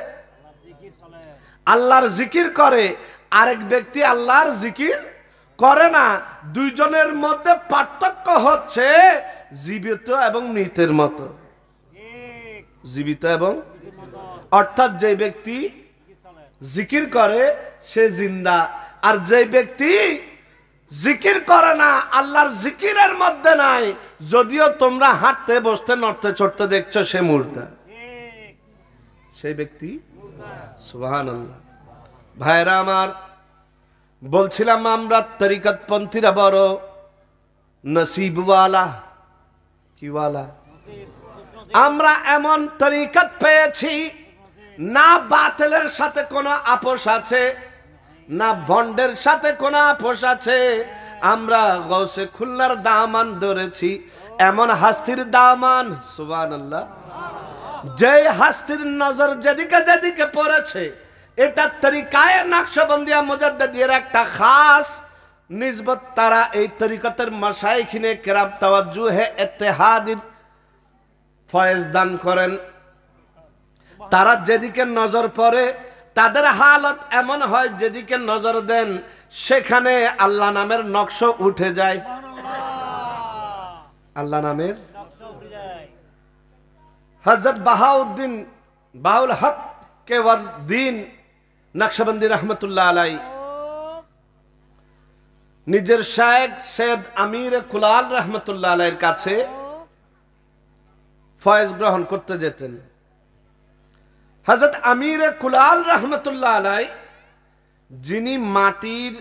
আল্লাহর জিকির করে, আরেক ব্যক্তি আল্লাহর জিকির করে না, দুইজনের মধ্যে পার্থক্য হচ্ছে জীবিত এবং মৃতের মতো। জীবিত এবং, অর্থাৎ যে ব্যক্তি জিকির করে সে জিন্দা, আর যে ব্যক্তি জিকির করে না, আল্লাহর জিকিরের মধ্যে নাই, যদিও তোমরা হাঁটতে বসতে নড়তে চড়তে দেখছো, সে মুর্দা, সেই ব্যক্তি। সুবহানাল্লাহ। ভাইরা আমার, বলছিলাম আমরা তরিকতপন্থীরা বড় নসিবওয়ালা। কি ওয়ালা? আমরা এমন তরিকত পেয়েছি, না বাতিলের সাথে কোনো আপোষ আছে, না ভণ্ডের সাথে কোনো আপোষ আছে। আমরা গৌসে খুলনার দামান ধরেছি, এমন হাস্তির দামান, সুবহানাল্লাহ, যে হাস্তির নজর যেদিকে যেদিকে পড়েছে, এটা তরিকায়ে নকশবন্দিয়া মুজাদ্দিদের একটা খাস নিসবত। তারা এই তরিকতের মাশায়েখিনে কেরাম তাওয়াজ্জুহে ইত্তেহাদির ফয়েজ দান করেন। তারা যেদিকে নজর পড়ে, তাদের হালত এমন হয়, যেদিকে নজর দেন সেখানে আল্লাহ নামের নকশ উঠে যায়। আল্লাহ নামের হযরত বাহাউদ্দিন বাউল হক কেওয়ারদ্দিন নকশবন্দি রহমতুল্লাহ আলাইহি নিজের শায়েখ সৈয়দ আমির কুলাল রহমতুল্লাহ আলাইহির কাছে ফয়েজ গ্রহণ করতে যেতেন। হযরত আমির কুলাল রহমতুল্লাহ আলাইহি, যিনি মাটির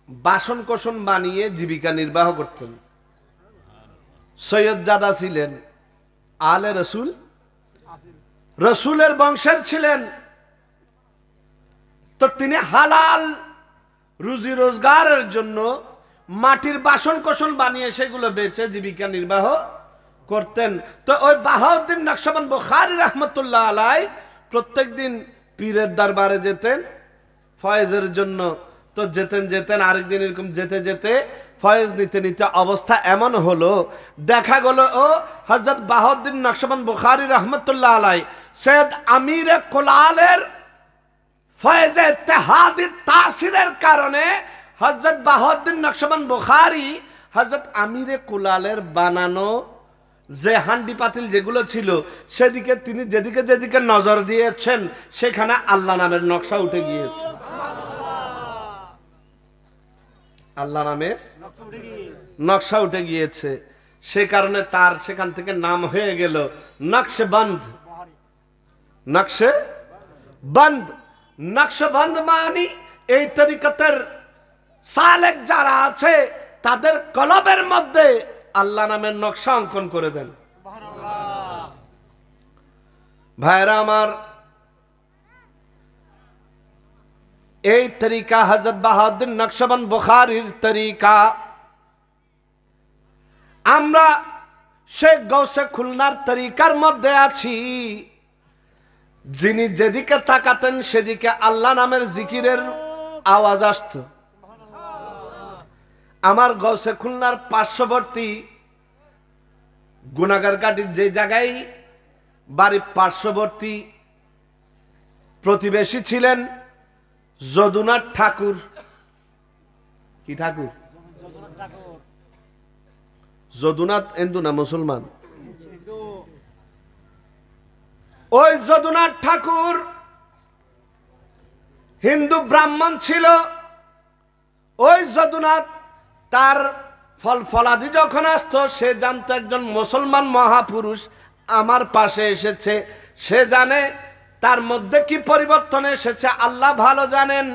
বাসন কোসন বানিয়ে জীবিকা নির্বাহ করতেন, সৈয়দ জাদা ছিলেন, আলে রসুল, রসুলের বংশের ছিলেন। তো তিনি হালাল রুজি রোজগারের জন্য মাটির বাসন কোসন বানিয়ে সেগুলো বেচে জীবিকা নির্বাহ করতেন। তো ওই বাহাউদ্দিন নকশবন্দ বুখারী রহমতুল্লাহ আলাইহি প্রত্যেক দিন পীরের দরবারে যেতেন ফয়েজের জন্য। তো যেতেন আরেকদিন এরকম যেতে যেতে ফয়েজ নিতে নিতে অবস্থা এমন হলো, দেখা গেল ও হযরত বাহাউদ্দিন নকশবন্দ বুখারী রহমতুল্লাহ আলাইহি সৈয়দ আমির কুলালের ফয়েজে ইত্তেহাদি তাসিরের কারণে হযরত বাহাউদ্দিন নকশবন্দ বুখারী হযরত আমির কুলালের বানানো যে হান্ডি পাতিল যেগুলো ছিল, সেদিকে তিনি যেদিকে যেদিকে নজর দিয়েছেন সেখানে আল্লাহ নামের নকশা উঠে গিয়েছে। আল্লাহ নামের নকশা উঠে গিয়েছে, সে কারণে তার সেখান থেকে নাম হয়ে গেল নকশবন্দ। নকশবন্দ, নকশবন্দ মানে এই তরিকতের সালেক যারা আছে তাদের কলবের মধ্যে আল্লাহ নামের নকশা অঙ্কন করে দেন। ভাইরা আমার, এই তরিকা হযরত বাহাউদ্দিন নকশবন্দ বুখারীর তরিকা। আমরা শেখ গৌসে খুলনার তরিকার মধ্যে আছি, যিনি যেদিকে তাকাতেন সেদিকে আল্লাহ নামের জিকিরের আওয়াজ আসত। আমার গৌসে খুলনার পার্শ্ববর্তী গুনাগার ঘাটির যে জায়গায় বাড়ির পার্শ্ববর্তী প্রতিবেশী ছিলেন যদুনাথ ঠাকুর। কি ঠাকুর? যদুনাথ হিন্দু না মুসলমান? ওই যদুনাথ ঠাকুর হিন্দু ব্রাহ্মণ ছিল। ওই যদুনাথ তার ফল ফলাদি যখন আসতো, সে জানতো একজন মুসলমান মহাপুরুষ আমার পাশে এসেছে। সে জানে তার মধ্যে কি পরিবর্তন এসেছে, আল্লাহ ভালো জানেন।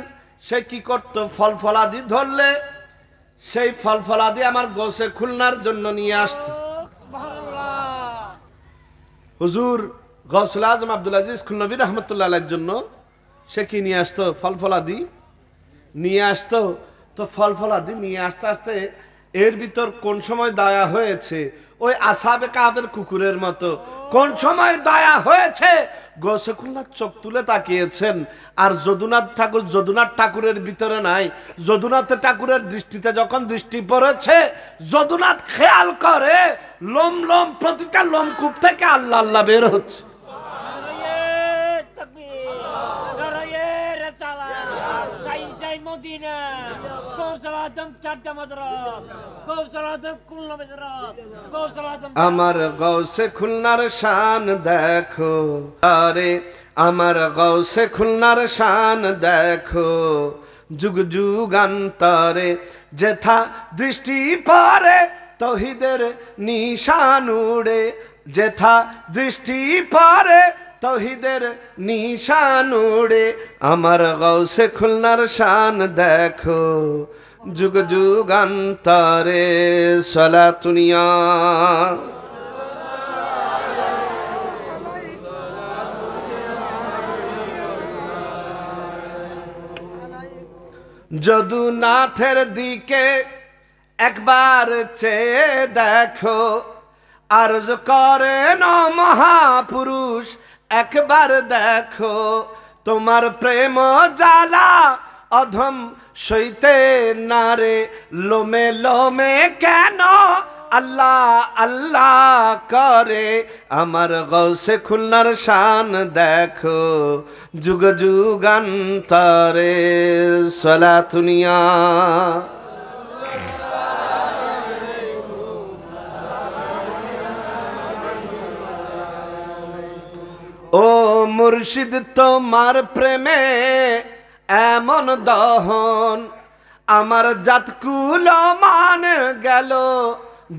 সে কি করতো, ফল ফলাদি ধরলে সেই ফল ফলাদি আমার গোসে খুলনার জন্য নিয়ে আসতো। হুজুর গৌসুল আজম আব্দুল আজিজ খুলনবী রহমতুল্লাহ আলাইহির জন্য সে কি নিয়ে আসতো, ফল ফলাদি নিয়ে আসতো। তো ফল ফলাদি নিয়ে আসতে আসতে এর ভিতর কোন সময় দয়া হয়েছে, ওই আসহাবে কাহাবের কুকুরের মতো কোন সময় দয়া হয়েছে, গোসে খুলনা চোখ তুলে তাকিয়েছেন। আর যদুনাথ ঠাকুরের ভিতরে নাই। যদুনাথ ঠাকুরের দৃষ্টিতে যখন দৃষ্টি পড়েছে, যদুনাথ খেয়াল করে লোম প্রতিটা লোমকূপ থেকে আল্লাহ আল্লাহ বের হচ্ছে। আমার গৌসে খুলনার শান দেখো, আরে আমার গৌসে খুলনার শান দেখো, যুগ যুগান্তরে যেথা দৃষ্টি পড়ে তৌহিদের নিশান উড়ে, যেথা দৃষ্টি পড়ে তৌহিদের নিশান উড়ে। আমার গৌসে খুলনার শান দেখো, যুগ যুগান্তরে সালাতুনিয়া। যদুনাথের দিকে একবার চেয়ে দেখো, আরজ করেন মহাপুরুষ একবার দেখো, তোমার প্রেম জ্বালা অধম সইতে নারে, লোমে লোমে কেন আল্লাহ আল্লাহ করে। আমার গৌসে খুলনার শান দেখো, যুগ যুগান্তরে সালাতুনিয়া। ও মুর্শিদ তোমার প্রেমে এমন দহন, আমার জাতকুল মান গেল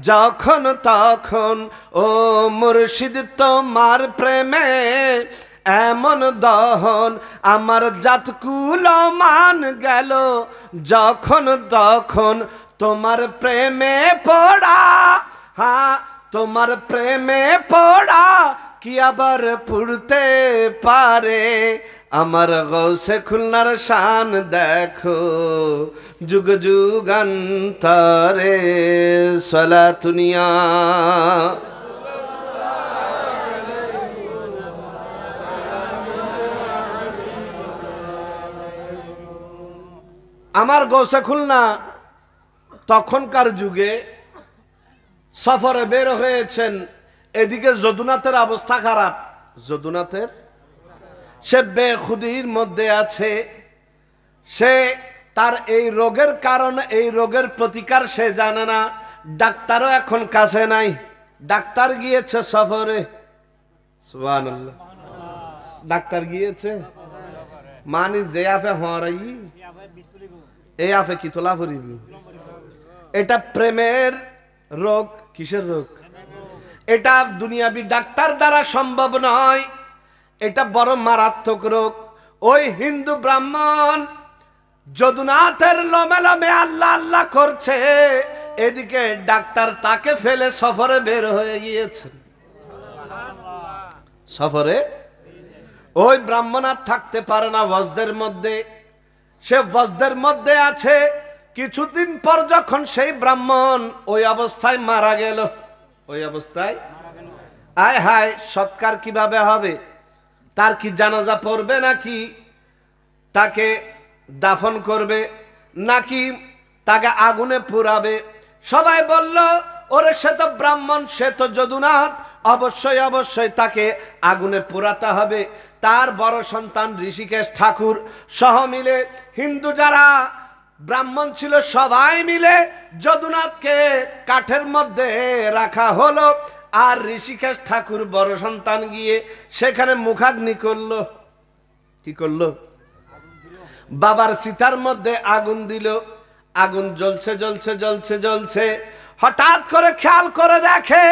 যখন তখন। ও মুর্শিদ তোমার প্রেমে এমন দহন, আমার জাতকুল মান গেল যখন তখন। তোমার প্রেমে পড়া, হ্যাঁ তোমার প্রেমে পড়া কি আবার পুড়তে পারে। আমার গৌসে খুলনার শান দেখো, যুগ যুগান্তরে সালাতুনিয়া। আমার গৌসে খুলনা তখনকার যুগে সফরে বের হয়েছেন। এদিকে যদুনাথের অবস্থা খারাপ। যদুনাথের সে বেখুদির মধ্যে আছে। সে তার এই রোগের কারণ, এই রোগের প্রতিকার সে জানে না। ডাক্তারও এখন কাছে নাই। ডাক্তার গিয়েছে সফরে, সুবহানাল্লাহ। ডাক্তার গিয়েছে মানি যে আপে হরাই এই আপে কি তোলা করিবি। এটা প্রেমের রোগ। কিসের রোগ? এটা দুনিয়াবি ডাক্তার দ্বারা সম্ভব নয়। এটা বড় মারাত্মক রোগ। ওই হিন্দু ব্রাহ্মণ যদুনাথের লোমে লোমে আল্লাহ আল্লাহ করছে, এদিকে ডাক্তার তাকে ফেলে সফরে বের হয়ে গিয়েছেন। সফরে ওই ব্রাহ্মণ আর থাকতে পারে না বজদের মধ্যে। সে বজদের মধ্যে আছে। কিছুদিন পর যখন সেই ব্রাহ্মণ ওই অবস্থায় মারা গেল, ওই অবস্থায় আয় হায়, সৎকার কিভাবে হবে? তার কি জানাজা পড়বে, নাকি তাকে দাফন করবে, নাকি তাকে আগুনে পুরাবে? সবাই বলল, ওরে সে তো ব্রাহ্মণ, সে তো যদুনাথ, অবশ্যই অবশ্যই তাকে আগুনে পোড়াতে হবে। তার বড় সন্তান ঋষিকেশ ঠাকুর সহ মিলে হিন্দু যারা ব্রাহ্মণ ছিল সবাই মিলে যদুনাথকে কাঠের মধ্যে রাখা হলো আর ঋষিকেশ ঠাকুর বড় সন্তান গিয়ে সেখানে মুখাগ্নি করলো। কি করলো? বাবার চিতার মধ্যে আগুন দিল। আগুন জ্বলছে জ্বলছে জ্বলছে জ্বলছে, হঠাৎ করে খেয়াল করে দেখে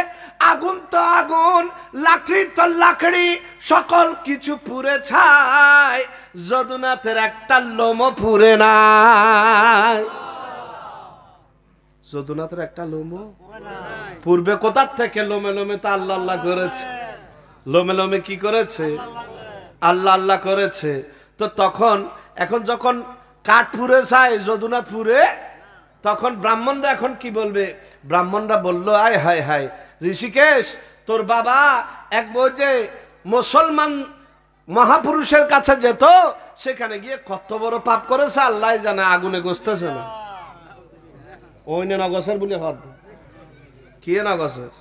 আগুন তো আগুন, লাকড়ি তো লাকড়ি, সকল কিছু পুড়ে ছাই, যদুনাথের একটা লোমও পুড়ে নাই। যদুনাথের একটা লোমও পূর্বে কোথার থেকে? লোমে লোমে তো আল্লাহ আল্লাহ করেছে। লোমে লোমে কি করেছে? আল্লাহ আল্লাহ করেছে। তো তখন এখন যখন কাঠ পুড়ে যায়, যদুনাথ পুড়ে, তখন ব্রাহ্মণরা এখন কি বলবে? ব্রাহ্মণরা বলল, আয় হায় হায়, ঋষিকেশ তোর বাবা এক যে মুসলমান মহাপুরুষের কাছে যেত, সেখানে গিয়ে কত বড় পাপ করেছে আল্লাহ জানে, আগুনে গোসতেছে না। ওই না নগসের বলে হদ কি নগসের?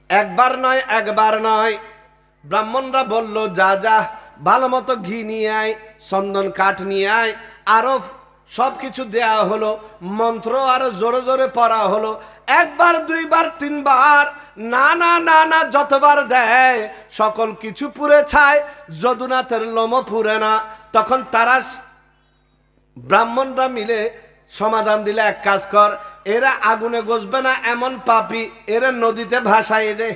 একবার নয় একবার নয়, ব্রাহ্মণরা বলল, যা যা ভালো মতো ঘি নিয়ে আয়, চন্দন কাঠ নিয়ে আয়, আরো সবকিছু দেয়া হলো, মন্ত্র আরো জোরে জোরে পড়া হলো। একবার দুইবার তিনবার, না না না না, যতবার দেয় সকল কিছু পুড়ে ছাই, যদুনাথের লোমও পুড়ে না। তখন তারা ব্রাহ্মণরা মিলে সমাধান দিলে, এক কাজ কর, এরা আগুনে গসবে না এমন পাপী, এরা নদীতে ভাসাই দে।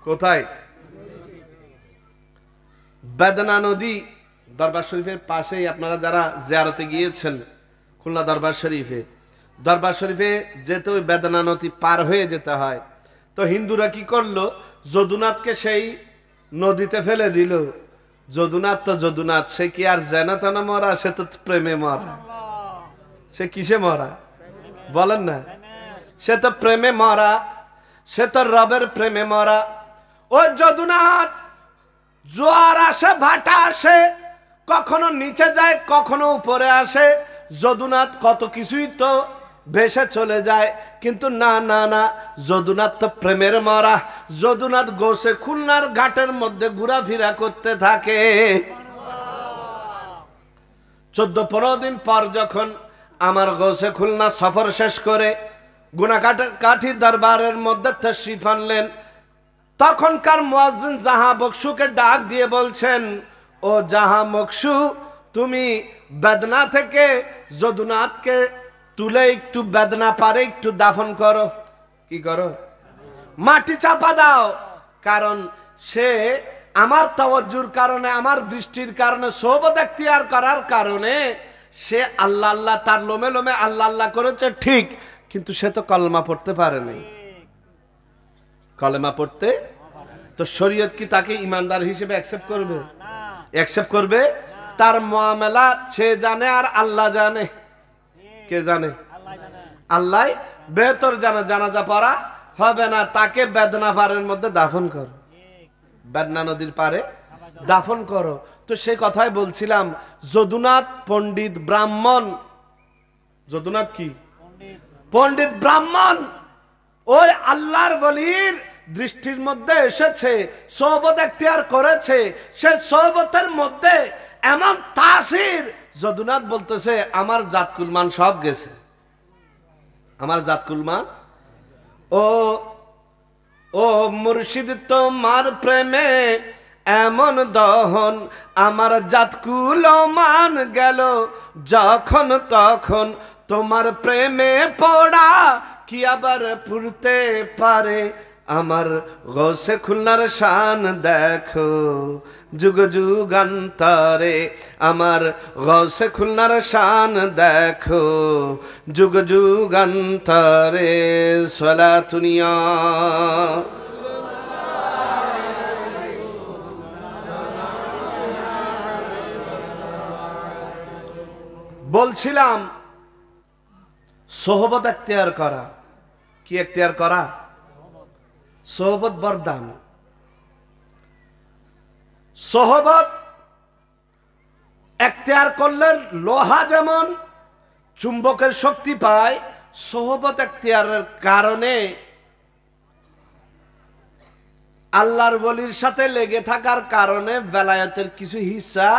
কোথায়? বেদনা নদী দরবার শরীফের পাশেই। আপনারা যারা জিয়ারতে গিয়েছেন খুলনা দরবার শরীফে, দরবার শরীফে যেতে ওই বেদনা নদী পার হয়ে যেতে হয়। তো হিন্দুরা কি করলো? যদুনাথকে সেই নদীতে ফেলে দিল। যদুনাথ তো যদুনাথ, সে কি আর যেন তেন মরা? সে তো প্রেমে মরা। সে কিসে মরা বলেন না? সে তো প্রেমে মরা, সে তো রবের প্রেমে মরা। ওই যদুনাথ জোয়ার আসে, ভাটা আসে, কখনো নিচে যায়, কখনো উপরে আসে। যদুনাথ কত কিছুই তো ভেসে চলে যায়, কিন্তু না না না, যদুনাথ তো প্রেমের মরা। যদুনাথ গোসে খুলনার ঘাটের মধ্যে ঘোরাফেরা করতে থাকে। 14-15 দিন পর যখন আমার গোসে খুলনা সফর শেষ করে গুনাকাঠি দরবারের মধ্যে তশরিফ আনলেন, তখনকার মুয়াজ্জিন জাহা বকশুকে ডাক দিয়ে বলছেন, ও জাহা বকশু, তুমি বেদনা থেকে যদুনাথকে তুলে একটু বেদনা পারে একটু দাফন করো। কি করো? মাটি চাপা দাও। কারণ সে আমার তাওয়াজ্জুর কারণে, আমার দৃষ্টির কারণে, সোহবত এখতিয়ার করার কারণে সে আল্লাহ আল্লাহ, তার লোমে লোমে আল্লাহ আল্লাহ করেছে ঠিক, কিন্তু সে তো কলমা পড়তে পারেনি। কলেমা পড়তে তো শরীয়ত কি তাকে ইমানদার হিসেবে অ্যাকসেপ্ট করবে? অ্যাকসেপ্ট করবে? তার মুআমালা সে জানে আর আল্লাহ জানে। কে জানে? আল্লাহ বেহতর জানে। জানাজা পড়া হবে না, তাকে বেদনা পাড়ের মধ্যে দাফন করো, বেদনা নদীর পাড়ে দাফন করো। তো সেই কথাই বলছিলাম, যদুনাথ পণ্ডিত ব্রাহ্মণ। যদুনাথ কি? পণ্ডিত ব্রাহ্মণ। ওই আল্লাহর ওলির দৃষ্টির মধ্যে এসেছে, সোহবত এখতিয়ার করেছে, সে সোহবতের মধ্যে এমন তাসির, যদুনাথ বলতেছে আমার জাতকুলমান সব গেছে, আমার জাতকুলমান। ও ও মুর্শিদ তোমার প্রেমে এমন দহন, আমার জাতকুলমান গেল যখন তখন, তোমার প্রেমে পড়া কি আবার পুরতে পারে? আমার গৌসে খুলনার শান দেখো যুগ যুগান্তরে, আমার গৌসে খুলনার শান দেখো যুগ যুগান্তরে। সলাতুনিয়া বলছিলাম, সোহবত এখতিয়ার করা। কি এখতিয়ার করা? সোহবত বরদান। সোহবত এখতিয়ার করলে লোহা যেমন চুম্বকের শক্তি পায়, সোহবত এখতিয়ারের কারণে আল্লাহর ওলির সাথে লেগে থাকার কারণে বেলায়েতের কিছু হিস্সা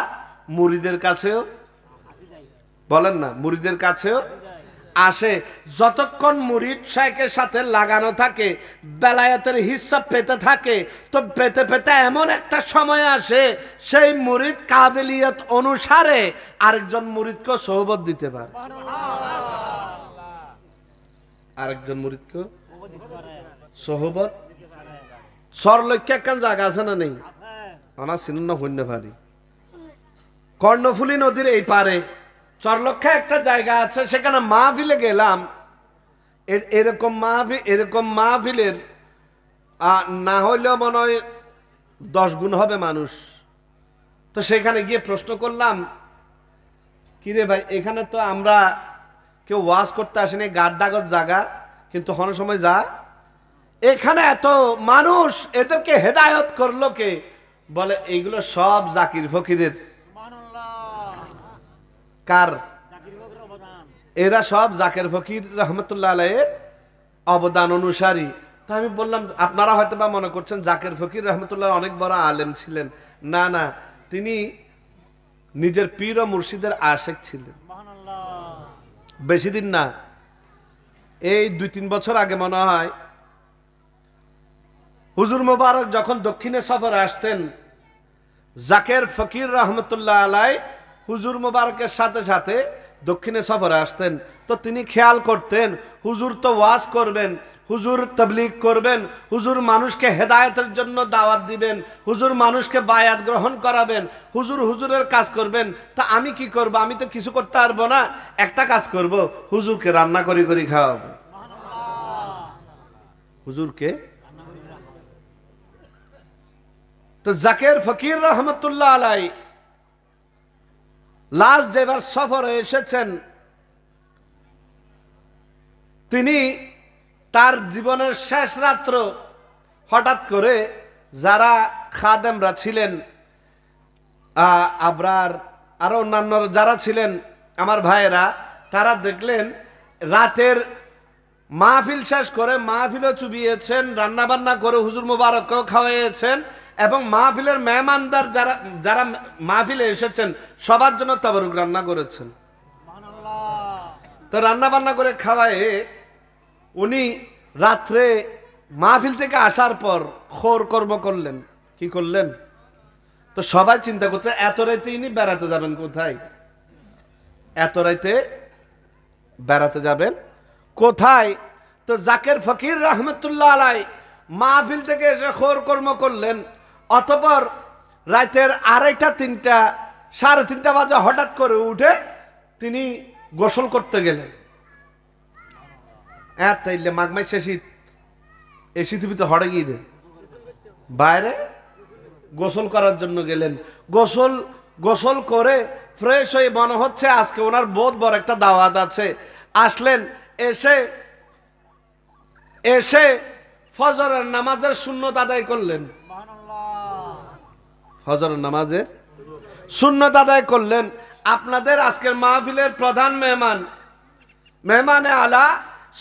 মুরিদের কাছেও, বলেন না, মুরিদের কাছেও আসে, যতক্ষণ মুরিদ শাইখের সাথে লাগানো থাকে, বেলায়েতের হিসাব পেতে থাকে, তো পেতে পেতে এমন একটা সময় আসে সেই মুরিদ কাবিলিয়ত অনুসারে আরেকজন মুরিদকে সোহবত দিতে পারে। আরেকজন মুরিদকে সোহবত সরলক্ষ্যে একখান জায়গা আছে না নেই? অনা সিন্ন হইতে পারি কর্ণফুলী নদীর এই পারে চরলক্ষা একটা জায়গা আছে, সেখানে মাহফিলে গেলাম। এরকম মাহফিলের না হইলেও মনে হয় 10 গুণ হবে মানুষ। তো সেখানে গিয়ে প্রশ্ন করলাম, কিরে ভাই, এখানে তো আমরা কেউ ওয়াজ করতে আসেনি, গাড্ডাগত জায়গা, কিন্তু হন সময় যা এখানে এত মানুষ, এদেরকে হেদায়ত করলো কে? বলে এইগুলো সব জাকির ফকিরের। কার? এরা সব জাকের ফকির রহমতুল্লাহ আলাইহির অবদান অনুসারী। তা আমি বললাম, আপনারা হয়তো বা মনে করছেন জাকের ফকির রহমতুল্লাহ অনেক বড় আলেম ছিলেন। না না, তিনি নিজের পীর ও মুর্শিদের আশেক ছিলেন। বেশি দিন না, এই 2-3 বছর আগে মনে হয় হুজুর মোবারক যখন দক্ষিণে সফরে আসতেন, জাকের ফকির রহমতুল্লাহ আলাই হুজুর মোবারকের সাথে সাথে দক্ষিণে সফরে আসতেন। তো তিনি খেয়াল করতেন, হুজুর তো ওয়াজ করবেন, হুজুর তাবলীগ করবেন, হুজুর মানুষকে হেদায়েতের জন্য দাওয়াত দিবেন, হুজুর মানুষকে বায়াত গ্রহণ করাবেন, হুজুরের কাজ করবেন। তা আমি কি করব? আমি তো কিছু করতে পারবো না। একটা কাজ করব, হুজুরকে রান্না করি খাওয়াবো। হুজুরকে। তো জাকের ফকির রহমতুল্লাহ আলাই লাস্ট যেবার সফরে এসেছেন, তিনি তার জীবনের শেষ রাত্র হঠাৎ করে যারা খাদেমরা ছিলেন, আবরার আরো অন্যান্য যারা ছিলেন আমার ভাইয়েরা, তারা দেখলেন রাতের মাহফিল শেষ করে মাহফিলও চুবিয়েছেন, রান্না বান্না করে হুজুর মুবারককেও খাওয়াইয়েছেন, এবং মাহফিলের মেহমানদার যারা মাহফিলে এসেছেন সবার জন্য তাবারুক রান্না করেছেন। তো রান্না বান্না করে খাওয়ায়ে উনি রাত্রে মাহফিল থেকে আসার পর খোর কর্ম করলেন। কি করলেন? তো সবাই চিন্তা করছে এত রাইতে ইনি বেড়াতে যাবেন কোথায়? এত রাইতে বেড়াতে যাবেন কোথায়? তো জাকের ফকির রহমতুল্লাহ আলাই মাহফিল থেকে এসে খোর কর্ম করলেন। অতঃপর রাতের 2:30 3:30 বাজে হঠাৎ করে উঠে তিনি গোসল করতে গেলেন। তাইলে মাঘ মাসে শীত, এই শীতের ভিতরে হড়ে গিয়ে বাইরে গোসল করার জন্য গেলেন। গোসল করে ফ্রেশ হয়ে মনে হচ্ছে আজকে ওনার বহুত বড় একটা দাওয়াত আছে। আসলেন, এসে ফজরের নামাজের সুন্নত আদায় করলেন। ফজরের নামাজের সুন্নত আদায় করলেন। আপনাদের আজকের মাহফিলের প্রধান মেহমানে আলা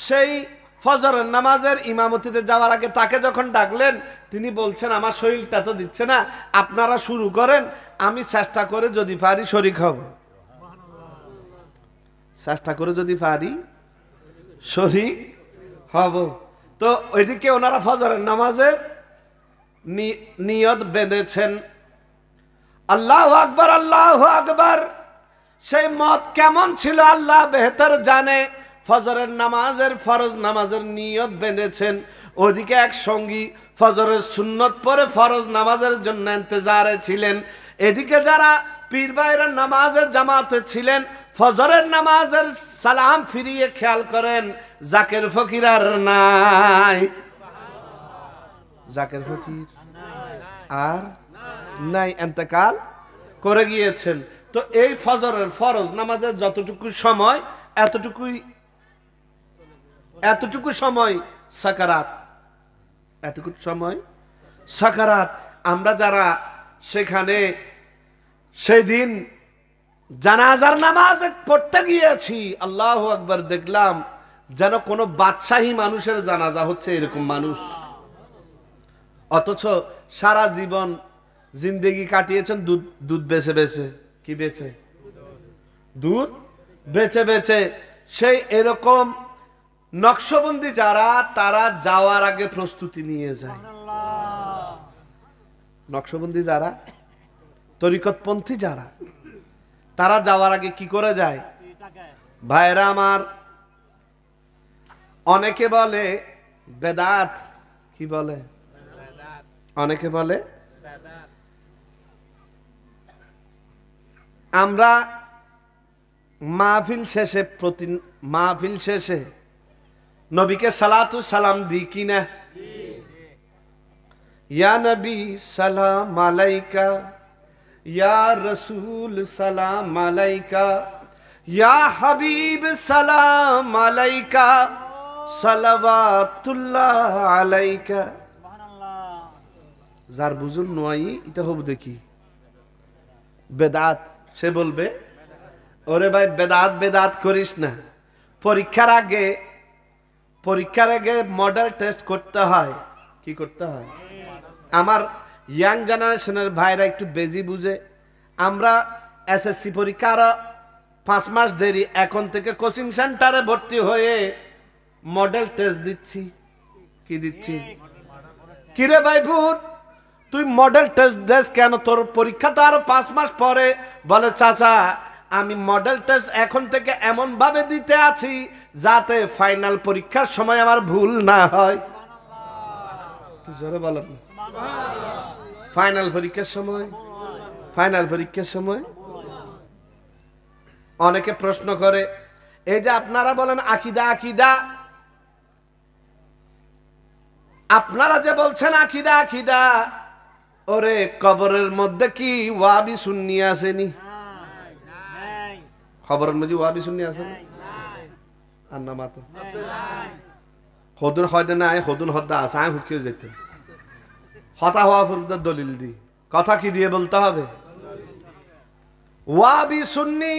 সেই ফজরের নামাজের ইমামতিতে যাওয়ার আগে তাকে যখন ডাকলেন, তিনি বলছেন আমার শরীরটা তো দিচ্ছে না, আপনারা শুরু করেন, আমি চেষ্টা করে যদি পারি শরীক হব। চেষ্টা করে যদি পারি শরীক হব। তো ওইদিকে ওনারা ফজরের নামাজের নিয়ত বেঁধেছেন। আল্লাহু আকবার, আল্লাহু আকবার। সেই মত কেমন ছিল আল্লাহ বেহতর জানে। ফজরের নামাজের ফরজ নামাজের নিয়ত বেঁধেছেন। ওদিকে এক সঙ্গী ফজরের সুন্নত পরে ফরজ নামাজের জন্য ইন্তজারে ছিলেন। এদিকে যারা পীর ভাইয়ের নামাজের জামাতে ছিলেন, ফজরের নামাজের সালাম ফিরিয়ে খেয়াল করেন জাকের ফকির আর নাই। জাকের ফকির আর নাই, ইন্তেকাল করে গিয়েছেন। তো এই ফজরের ফরজ নামাজের যতটুকু সময়, এতটুকু সময় সাকারাত, এতটুকু সময় সাকারাত। আমরা যারা সেখানে সেদিন জানাজার নামাজ পড়তে গিয়েছি, আল্লাহু আকবার, দেখলাম যেন কোনো বাদশাহী মানুষের জানাজা হচ্ছে এরকম মানুষ। অথচ সারা জীবন জিন্দেগি কাটিয়েছেন দুধ বেচে বেচে। কি বেচে? দুধ বেচে বেচে সেই এরকম নকশবন্দি যারা, তারা যাওয়ার আগে প্রস্তুতি নিয়ে যায়। নকশবন্দি যারা, তরিকতপন্থী যারা, তারা যাওয়ার আগে কি করে যায়? ভাইরা আমার, অনেকে বলে বেদাত, কি বলে? অনেকে বলে আমরা মাহফিল শেষে নবীকে সালাতু সালাম দিই কিনা? ইয়া নবী সালাম আলাইকা, ইয়া রসুল সালাম আলাইকা, ইয়া হাবিব সালাম আলাইকা, সালাওয়াতুল্লাহ আলাইকা। যার বুঝুন নয় এটা হব দেখি বেদাত, সে বলবে ওরে ভাই বেদাত বেদাত করিস না। পরীক্ষার আগে মডেল টেস্ট করতে হয়। কি করতে হয়? আমার ইয়াং জেনারেশনের ভাইরা একটু বেজি বুঝে। আমরা এসএসসি পরীক্ষা আরো 5 মাস দেরি, এখন থেকে কোচিং সেন্টারে ভর্তি হয়ে মডেল টেস্ট দিচ্ছি। কি দিচ্ছি? কিরে ভাই ভূত, তুই মডেল টেস্ট দিস কেন? তোর পরীক্ষা তো আরো 5 মাস পরে। বলে চাচা, আমি মডেল টেস্ট এখন থেকে এমন ভাবে দিতে আছি যাতে ফাইনাল পরীক্ষার সময় আমার ভুল না হয়। জোরে বলেন। ফাইনাল পরীক্ষার সময় অনেকে প্রশ্ন করে, এই যে আপনারা বলেন আকিদা, আপনারা যে বলছেন আকিদা, ওরে কবরের মধ্যে কি ওয়াবি সুন্নি আসেনি? খবরের মধ্যে ওয়াবি সুন্নি আছে আর না মাত্র হদুন হয়তো নাই, হদুন হদ্দা আছে। আমি হুকিয়ে যেত হতা হওয়া ফুরুদের দলিল দি। কথা কি দিয়ে বলতে হবে? ওয়াবি সুন্নি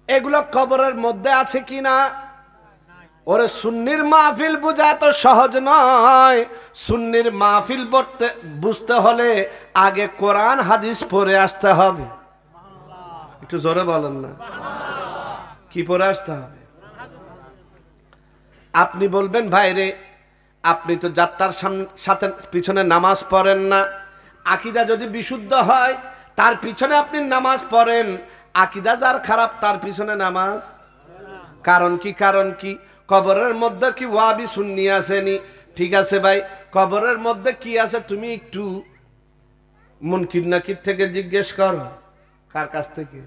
এগুলো কবরের মধ্যে আছে কিনা? ওরে সুন্নির মাহফিল বুঝা তো সহজ নয়। সুন্নির মাহফিল বুঝতে হলে আগে কোরআন হাদিস পড়ে আসতে হবে। একটু জোরে বলেন না, কি পড়ে আসতে হবে? আপনি বলবেন ভাইরে, আপনি তো যাত্রার সাথে পিছনে নামাজ পড়েন না। আকিদা যদি বিশুদ্ধ হয় তার পিছনে আপনি নামাজ পড়েন, আকিদা যার খারাপ তার পিছনে নামাজ। কারণ কি? কবরের মধ্যে কি ওয়াবি সুন্নি আসেনি? ঠিক আছে ভাই, কবরের মধ্যে কি আছে তুমি একটু মুনকির নাকির থেকে জিজ্ঞেস করো। কার কাছ থেকে?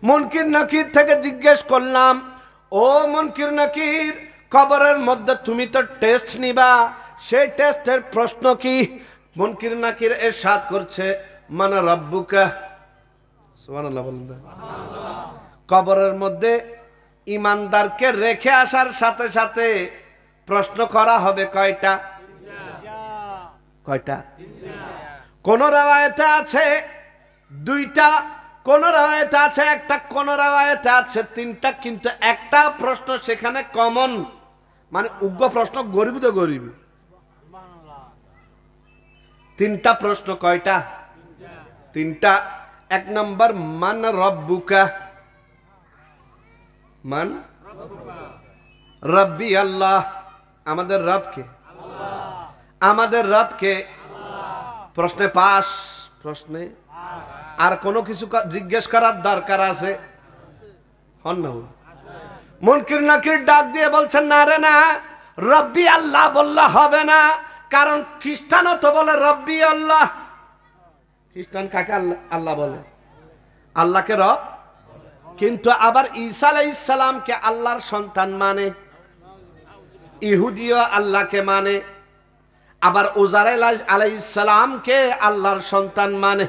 মুনকির নাকির থেকে জিজ্ঞেস করলাম, ও মুনকির নাকির, কবরের মধ্যে তুমি তো টেস্ট নিবা, সেই টেস্টের প্রশ্ন কি? মুনকির নাকির ইরশাদ করছে, মান রাব্বুকা। সুবহানাল্লাহ বলেন। কবরের মধ্যে ইমানদারকে রেখে আসার সাথে সাথে প্রশ্ন করা হবে কয়টা? কোন রাওয়ায়াতে আছে 2টা, কোন রাওয়ায়াতে আছে 1টা, কোন রাওয়ায়াতে আছে 3টা, কিন্তু একটা প্রশ্ন সেখানে কমন, মানে উগ্র প্রশ্ন, গরিব তো গরিব। 3টা প্রশ্ন। কয়টা? 3টা। 1 নম্বর, মান রব্বুকা। মান রব্বি আল্লাহ, আমাদের রবকে। আমাদের রবকে প্রশ্নে পাস। প্রশ্নে আর কোনো কিছু জিজ্ঞেস করার দরকার আছে? হন না? মুনকির নাকির ডাক দিয়ে বলছেন, না রে না, রব্বি আল্লাহ বললে হবে না। কারণ খ্রিস্টানও তো বলে রব্বি আল্লাহ। খ্রিস্টান কাকে আল্লাহ বলে? আল্লাহকে রব। কিন্তু আবার ঈসা আলাইহিস সালামকে আল্লাহর সন্তান মানে। ইহুদিও আল্লাহকে মানে, আবার উজার আলাইহিস সালামকে আল্লাহর সন্তান মানে।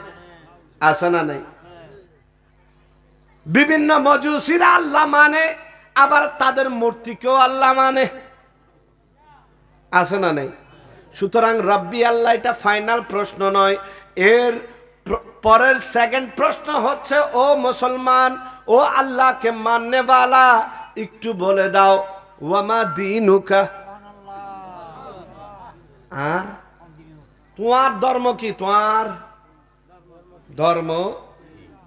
আছে না নাই? বিভিন্ন মজুসিরা আল্লাহ মানে, আবার তাদের মূর্তিকেও আল্লাহ মানে। আছে না নাই? সুতরাং রব্বি আল্লাহ এটা ফাইনাল প্রশ্ন নয়। এর পরের সেকেন্ড প্রশ্ন হচ্ছে, ও মুসলমান, ও আল্লাহকে মাননেওয়ালা, একটু বলে দাও ওয়ামা দীনুকা। আর তোমার ধর্ম কি? তোমার ধর্ম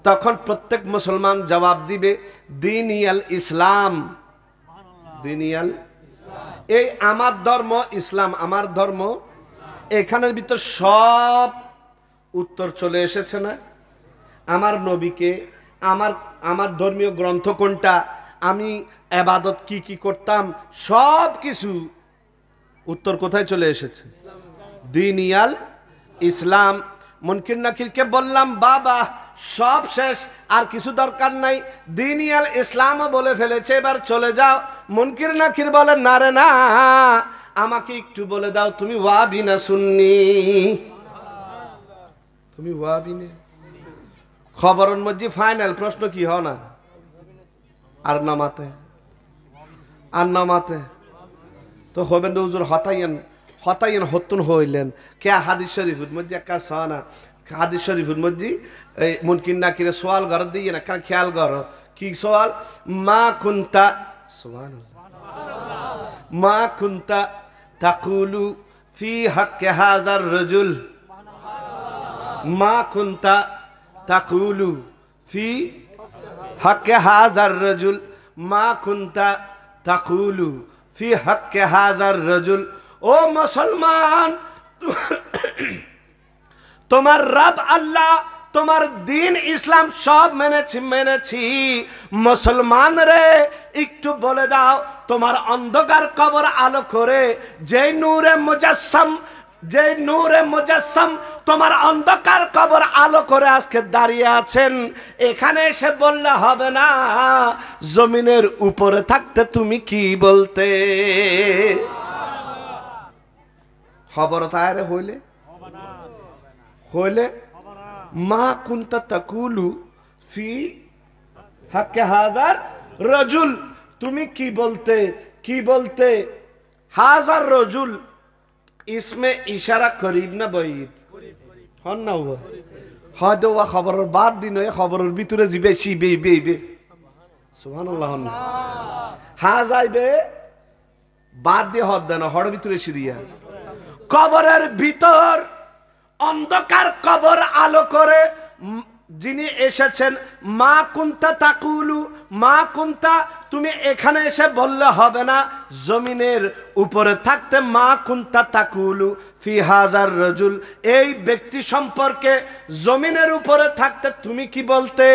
তখন প্রত্যেক মুসলমান জবাব দিবে দিনিয়াল ইসলাম, দিনিয়াল, এই আমার ধর্ম ইসলাম, আমার ধর্ম। এখানের ভিতর সব উত্তর চলে এসেছে না? আমার নবীকে, আমার ধর্মীয় গ্রন্থ কোনটা, আমি ইবাদত কি কি করতাম, সব কিছু উত্তর কোথায় চলে এসেছে? দিনিয়াল ইসলাম। মুনকির নাকিরকে বললাম বাবা সব শেষ, আর কিছু দরকার নাই, দিনিয়াল ইসলামও বলে ফেলেছে, এবার চলে যাও। মুনকির নাকির বলে না রে না, আমাকে একটু বলে দাও তুমি ওয়াহাবি না সুন্নি? তুমি ওয়াহাবি না? খবরের মধ্যে ফাইনাল প্রশ্ন কি হয় না? আর নামাতে, আর নামাতে তো হবেন হুজুর হতাইয়েন হতুন হইলেন কে? হাদিস শরীফের মধ্যে একটা সানা, হাদিস শরীফের মধ্যে এই মুনকির নাকিরে সোয়াল ঘর দিয়ে না, কারণ খেয়াল করো কি সোয়াল, মা কুনতা, সুবহানাল্লাহ, মা কুনতা তাকুলু ফি হাক্কি হাযার রাজুল, মা কুনতা তাকুলু ফি হাক্কি হাযার রাজুল, মা কুনতা তাকুলু ফি হাক্কি হাযার রাজুল। ও মুসলমান, তোমার রব আল্লাহ, তোমার দিন ইসলাম সব মেনেছি, মুসলমান রে একটু বলে দাও, তোমার অন্ধকার কবর আলো করে যে নূরে মুজাসসাম তোমার অন্ধকার কবর আলো করে আজকে দাঁড়িয়ে আছেন, এখানে এসে বললে হবে না জমিনের উপরে থাকতে তুমি কি বলতে? খবর তায়ারে হইলে মা কুনতা তাকুলু ফি হাক্কি হাযার রাজুল, তুমি কি বলতে? হাজার রজুল ইসমে ইশারা করিব না বঈদ হন না? হয়তো ওয়া খবরের বাদ দিন খবরের ভিতরে যাবে বেইবে, সুবহানাল্লাহ, হা যাইবে বাদ দিয়ে হদ দেন হড় ভিতরে সিরিয়া কবরের ভিতর অন্ধকার কবর আলো করে যিনি এসেছেন, মা কুনতা তাকুলু, মা কুনতা তুমি এখানে এসে বললে হবে না জমিনের উপরে থাকতে, মা কুনতা তাকুলু ফি হাযার রাজুল, এই ব্যক্তি সম্পর্কে জমিনের উপরে থাকতে তুমি কি বলতে?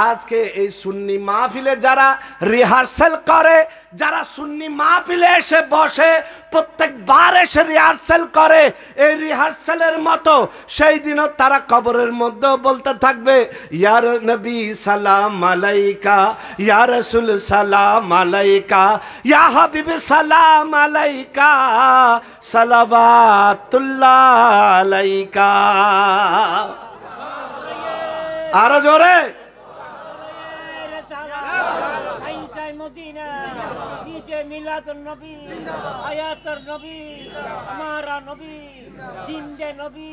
আজকে এই সুন্নি মাহফিলে যারা রিহার্সাল করে, যারা সুন্নি মাহফিলে এসে বসে, প্রত্যেকবার এসে রিহার্সাল করে, এই রিহার্সালের মতো সেই দিনও তারা কবরের মধ্যেও বলতে থাকবে ইয়া নবী সালাম আলাইকা, ইয়া রাসূল সালাম আলাইকা, ইয়া হাবিব সালাম আলাইকা, সালাওয়াতুল্লাহ আলাইকা। আরো জোরে মদিনা, ঈদে মিলাদুন নবী, আয়াতুর নবী, আমারা নবী, জিন্দে নবী,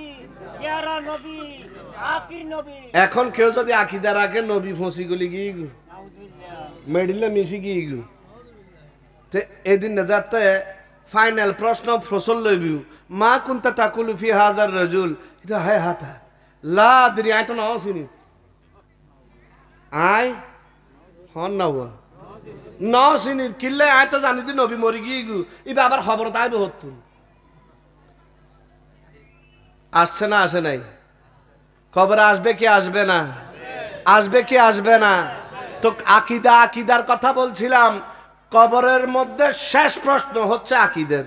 প্যারা নবী, আখির নবী। এখন কেউ যদি আকীদা রাখে নবী ফসি গলি কি মেডিলে মিশি কি তে এদিন না যাতে ফাইনাল প্রশ্ন ফসল লইবি, মা কুনতা তাকুলু ফি হাযার রাজুল, এটা হায় হাতা লা আদরি, আই তো নাও চিনি, আই হন না হুয়া নাও চিনি কিল্লে, আই তো জানি দি নবী মরি গিয়ে ইবা আবার খবর তাইবে হতুন। আসছে না আসে নাই? খবর আসবে কি আসবে না? আসবে কি আসবে না? তো আকীদার কথা বলছিলাম, কবরের মধ্যে শেষ প্রশ্ন হচ্ছে আকীদের।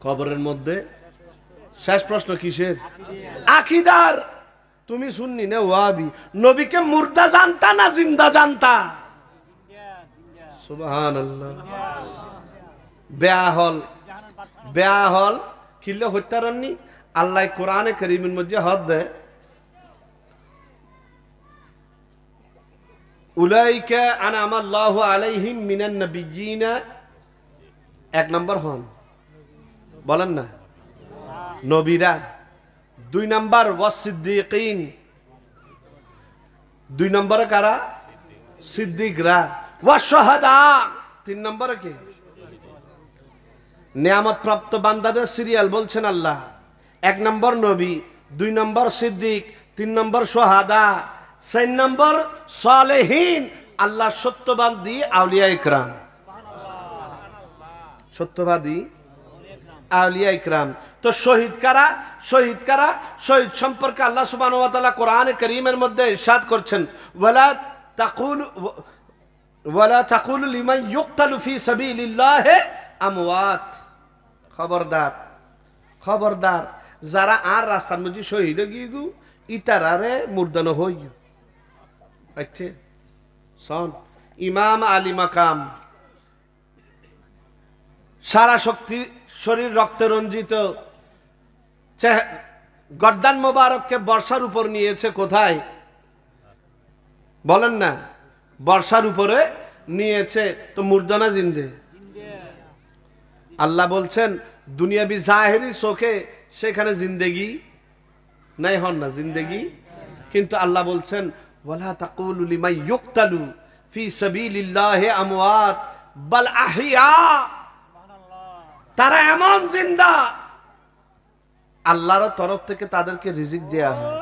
কবরের মধ্যে শেষ প্রশ্ন কিসের? আকীদার। তুমি সুন্নি না ওয়াহাবি, নবীকে মুর্দা জানতা না জিন্দা জানতা? সুবহানাল্লাহ। বেআহল কিল্লে হত্যারান্নি আল্লাহ কোরআনে কারীমের মধ্যে হদ দেয়, উলাইকা আনআমা আল্লাহু আলাইহিম মিনান নাবিয়্যিনা, এক নম্বর হন, বলেন না নবীরা। দুই নম্বর ওয়াসিদ্দিকিন, দুই নম্বরে কারা? সিদ্দিকরা। ওয়াশহাদা, তিন নম্বরে কে? নিয়ামত প্রাপ্ত বান্দাদের সিরিয়াল বলছেন আল্লাহ, এক নম্বর নবী, দুই নম্বর সিদ্দিক, 3 নম্বর সোহাদা, 4 নম্বর সালেহীন, আল্লাহ সত্যবাদী আউলিয়া ইকরাম। সত্যবাদী আউলিয়া ইকরাম। তো শহীদ কারা? শহীদ কারা? শহীদ সম্পর্কে আল্লাহ সুবহানাহু ওয়া তাআলা কোরআনে কারীমের মধ্যে ইরশাদ করছেন, ওয়ালা তাকুলু লিমান ইউকতালু ফি সাবিলিল্লাহি আমওয়াত। খবরদার, খবরদার, যারা আর রাস্তার মধ্যে শহীদ গিয়েগু ইতারারে মুর্দানো হই। আচ্ছা শোন, ইমাম আলী মাকাম, সারা শক্তি শরীর রক্তে রঞ্জিত, গর্দান মোবারককে বর্ষার উপর নিয়েছে। কোথায় বলেন না? বর্ষার উপরে নিয়েছে। তো মুর্দানা জিন্দে? আল্লাহ বলছেন দুনিয়াবি জাহেরি চোখে সেখানে জিন্দেগি নাই, হন না জিন্দেগি। কিন্তু আল্লাহ বলছেন ওয়ালা তাকুলু লিমান ইউকতালু ফি সাবিলিল্লাহি আমওয়াত বাল আহইয়া। তারা এমন জিন্দা, আল্লাহর তরফ থেকে তাদেরকে রিজিক দেয়া হয়।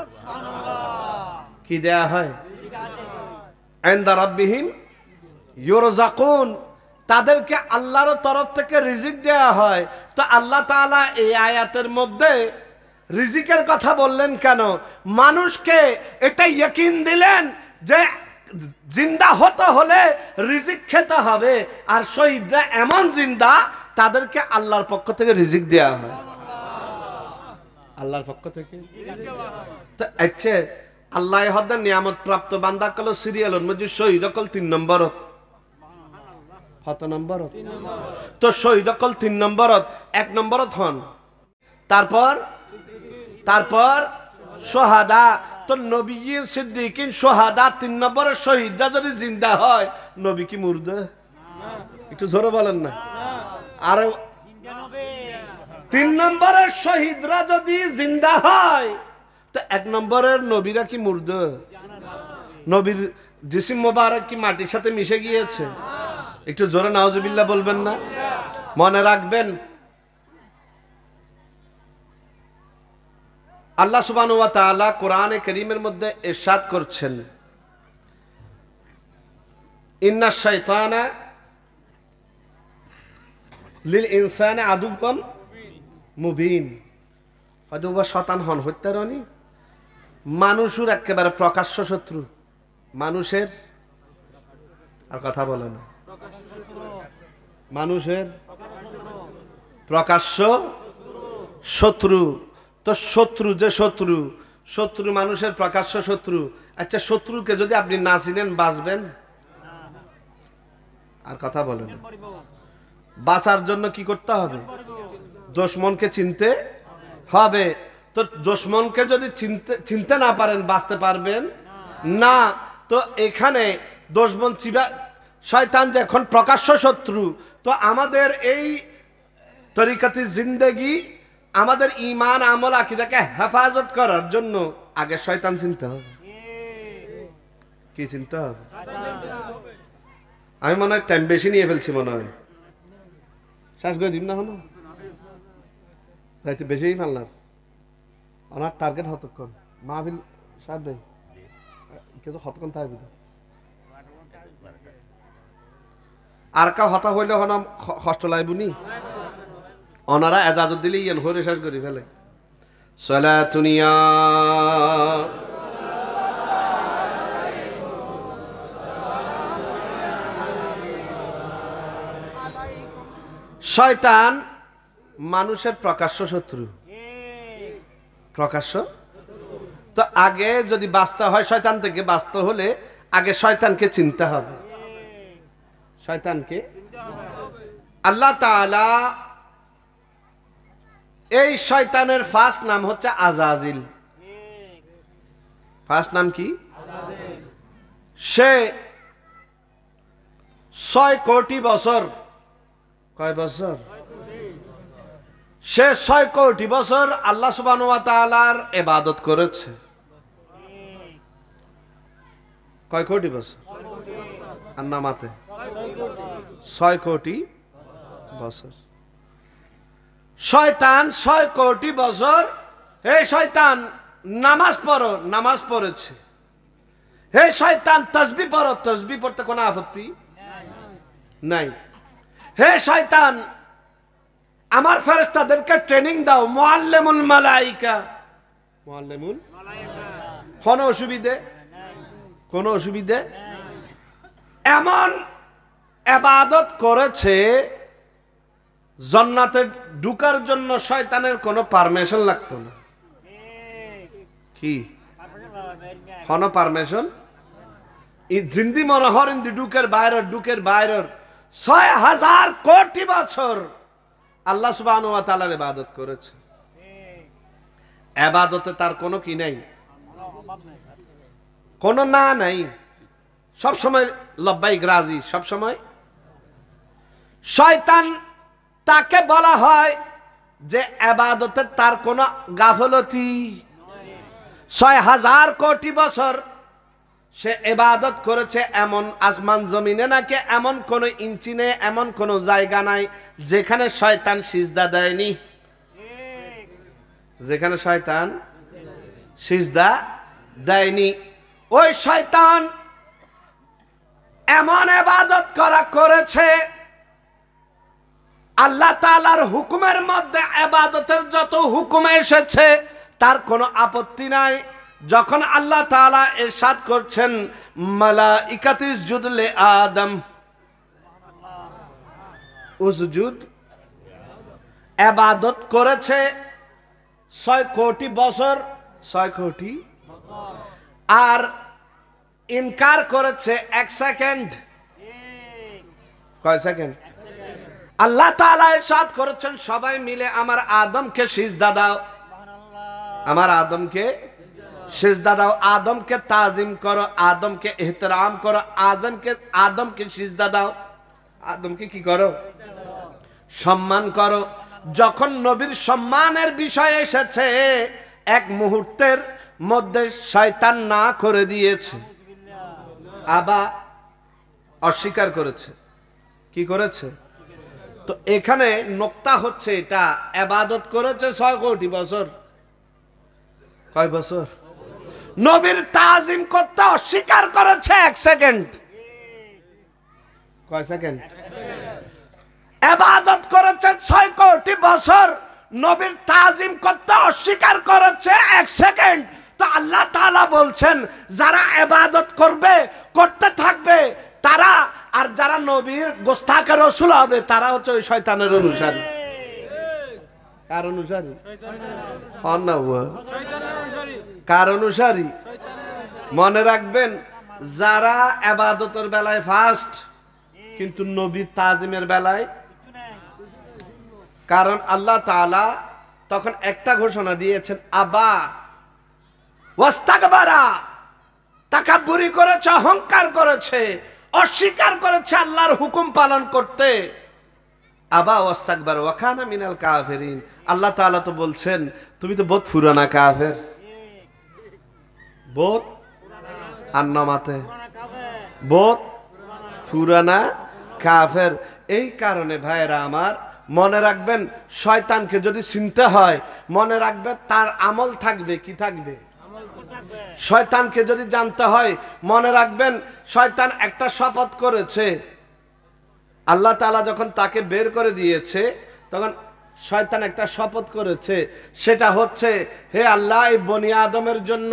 কি দেয়া হয়? ইনদা রাব্বিহিম ইউরযাকুন। তাদেরকে আল্লাহর তরফ থেকে রিজিক দেয়া হয়। তো আল্লাহ তাআলা এই আয়াতের মধ্যে রিজিকের কথা বললেন কেন? মানুষকে এটা ইয়াকিন দিলেন যে জিন্দা হতে হলে রিজিক খেতে হবে। আর শহীদরা এমন জিন্দা, তাদেরকে আল্লাহর পক্ষ থেকে রিজিক দেয়া হয়। আল্লাহর পক্ষ থেকে। তো আচ্ছা, আল্লাহ হদ্দা নিয়ামত প্রাপ্ত বান্দা কল সিরিয়ালের মধ্যে শহীদ কল 3 নম্বর। কত নম্বর? তো শহীদ কল 3 নম্বর, 1 নম্বর হন। তারপর সোহাদা। তো নবী সিদ্দিকিন সোহাদা 3 নম্বরের শহীদরা যদি জিন্দা হয়, নবী কি মুর্দা? একটু জোরে বলেন না। আর 3 নম্বরের শহীদরা যদি জিন্দা হয়, তো 1 নম্বরের নবীরা কি মুর্দা? নবীর জিসিম মোবারক কি মাটির সাথে মিশে গিয়েছে? একটু জোরে নাউজুবিল্লাহ বলবেন না? মনে রাখবেন, আল্লাহ সুবহানাহু ওয়া তাআলা কোরআনে কারীমের মধ্যে ইরশাদ করছেন, ইন্নাশ শাইতানা লিল ইনসানি আদুওয়াম মুবিন। হয়তো শয়তান হন হত্যা রনি মানুষের একেবারে প্রকাশ্য শত্রু। মানুষের আর কথা বলে না, মানুষের প্রকাশ্য শত্রু। তো শত্রু যে শত্রু, শত্রু মানুষের প্রকাশ্য শত্রু। আচ্ছা, শত্রুকে যদি আপনি না চিনেন বাঁচবেন? আর কথা বলেন। বাঁচার জন্য কি করতে হবে? দুশমনকে চিনতে হবে। তো দুশমনকে যদি চিনতে না পারেন, বাঁচতে পারবেন না। তো এখানে দুশমন শয়তান যে এখন প্রকাশ্য শত্রু, তো আমাদের এই তরিকাতি জিন্দেগি, আমাদের ঈমান আমল আকীদাকে হেফাজত করার জন্য আগে শয়তান চিনতে হবে। কি চিনতে হবে? আমি মনে হয় টাইম বেশি নিয়ে ফেলছি, মনে হয় শ্বাস করে দিন না হলো রাইতে বেশি ফেললাম। ওনার টার্গেট হতক্ষণ মাহফিল সাহেব ভাই কিন্তু হতক্ষণ থাকবে। আর কা হতা হইলে হন কষ্ট লাইবুনি। ওনারা এজাজত দিলে ইয়ান হরে শেষ করে ফেলে। সালাতুনিয়া শয়তান মানুষের প্রকাশ্য শত্রু। প্রকাশ্য। তো আগে যদি বাঁচতে হয়, শয়তান থেকে বাঁচতে হলে আগে শয়তানকে চিনতে হবে। শয়তানকে আল্লাহ তাআলা এই শয়তানের ফার্স্ট নাম হচ্ছে আজাজিল। ফার্স্ট নাম কি? সে 6 কোটি বছর, কয় বছর? সে 6 কোটি বছর আল্লাহ সুবহানাহু ওয়া তাআলার ইবাদত করেছে। কয় কোটি বছর? আন্নামাতে 6 কোটি বছর। শয়তান 6 কোটি বছর, হে শয়তান নামাজ পড়ো, নামাজ পড়েছে। হে শয়তান তাসবিহ পড়ো, তাসবিহ পড়তে কোনো আপত্তি নাই। হে শয়তান আমার ফেরেশতাদেরকে ট্রেনিং দাও, মুআল্লিমুল মালাইকা, মুআল্লিমুল, কোনো অসুবিধে, কোনো অসুবিধে। এমন ইবাদত করেছে জান্নাতে ঢোকার জন্য শয়তানের কোনো পারমিশন লাগতো না। কি কোনো পারমিশন? জিন্দি মনোহর ইন্দি ঢুকের বাইরের ৬,০০০ কোটি বছর আল্লাহ সুবহানাহু ওয়া তাআলার ইবাদত করেছে। ইবাদতে তার কোনো কি নাই, কোনো না নাই, সব সময় লব্বাইক রাজি, সব সময়। শয়তান তাকে বলা হয় যে ইবাদতে তার কোনো গাফলতি। ৬,০০০ কোটি বছর সে ইবাদত করেছে, এমন আসমান জমিনে নাকি এমন কোন ইঞ্চি নেই, এমন কোন জায়গা নাই যেখানে শয়তান সিজদা দেয়নি, যেখানে শয়তান সিজদা দেয়নি। ওই শয়তান এমন ইবাদত করেছে, আল্লাহ তাআলার হুকুমের মধ্যে ইবাদতের যত হুকুম এসেছে তার কোনো আপত্তি নাই। যখন আল্লাহ তাআলা ইরশাদ করছেন মালাইকাতু ইসজুদু লি আদম, উসজুদ, ইবাদত করেছে ৬ কোটি বছর, ৬ কোটি, আর ইনকার করেছে ১ সেকেন্ড। কয় সেকেন্ড? আল্লাহ তাআলা ইরশাদ করেছেন সবাই মিলে আমার আদমকে সিজদা দাও, আমার আদমকে সিজদা দাও, আদমকে তাজিম করো, আদমকে ইহতিরাম করো, আদমকে সিজদা দাও, আদমকে কি করো? সম্মান করো। যখন নবীর সম্মানের বিষয় এসেছে এক মুহূর্তের মধ্যে শয়তান না করে দিয়েছে, আবা অস্বীকার করেছে। কি করেছে? তো এখানে নোক্তা হচ্ছে এটা, ইবাদত করেছে ৬ কোটি বছর। কয় বছর? নবীর তাজিম করতে অস্বীকার করেছে ১ সেকেন্ড। কয় সেকেন্ড? ইবাদত করেছে ৬ কোটি বছর, নবীর তাজিম করতে অস্বীকার করেছে ১ সেকেন্ড। তো আল্লাহ তাআলা বলছেন যারা ইবাদত করবে, করতে থাকবে তারা, আর যারা নবীর গোস্তাকে রাসূল হবে তারা হচ্ছে ওই শয়তানের অনুসারী। কার অনুসারী? কার অনুসারী? মনে রাখবেন, যারা ইবাদতের বেলায় ফার্স্ট কিন্তু নবীর তাজিমের বেলায়, কারণ আল্লাহ তাআলা তখন একটা ঘোষণা দিয়েছেন, আবা ওয়াস্তাকবারা, তাকাব্বুরি করেছে, অহংকার করেছে, অস্বীকার করেছে আল্লাহর হুকুম পালন করতে। আবা ওয়াস্তাকবার ওয়া কানা মিনাল কাফিরিন। আল্লাহ তাআলা তো বলছেন তুমি তো বহুত পুরানা কাফের, বহুত আন্নামাতে, বহুত পুরানা কাফের। এই কারণে ভাইরা আমার মনে রাখবেন, শয়তানকে যদি চিনতে হয় মনে রাখবে তার আমল থাকবে। কি থাকবে? শয়তানকে যদি জানতে হয় মনে রাখবেন শয়তান একটা শপথ করেছে। আল্লাহ তাআলা যখন তাকে বের করে দিয়েছে তখন শয়তান একটা শপথ করেছে, সেটা হচ্ছে হে আল্লাহ, এই বনি আদমের জন্য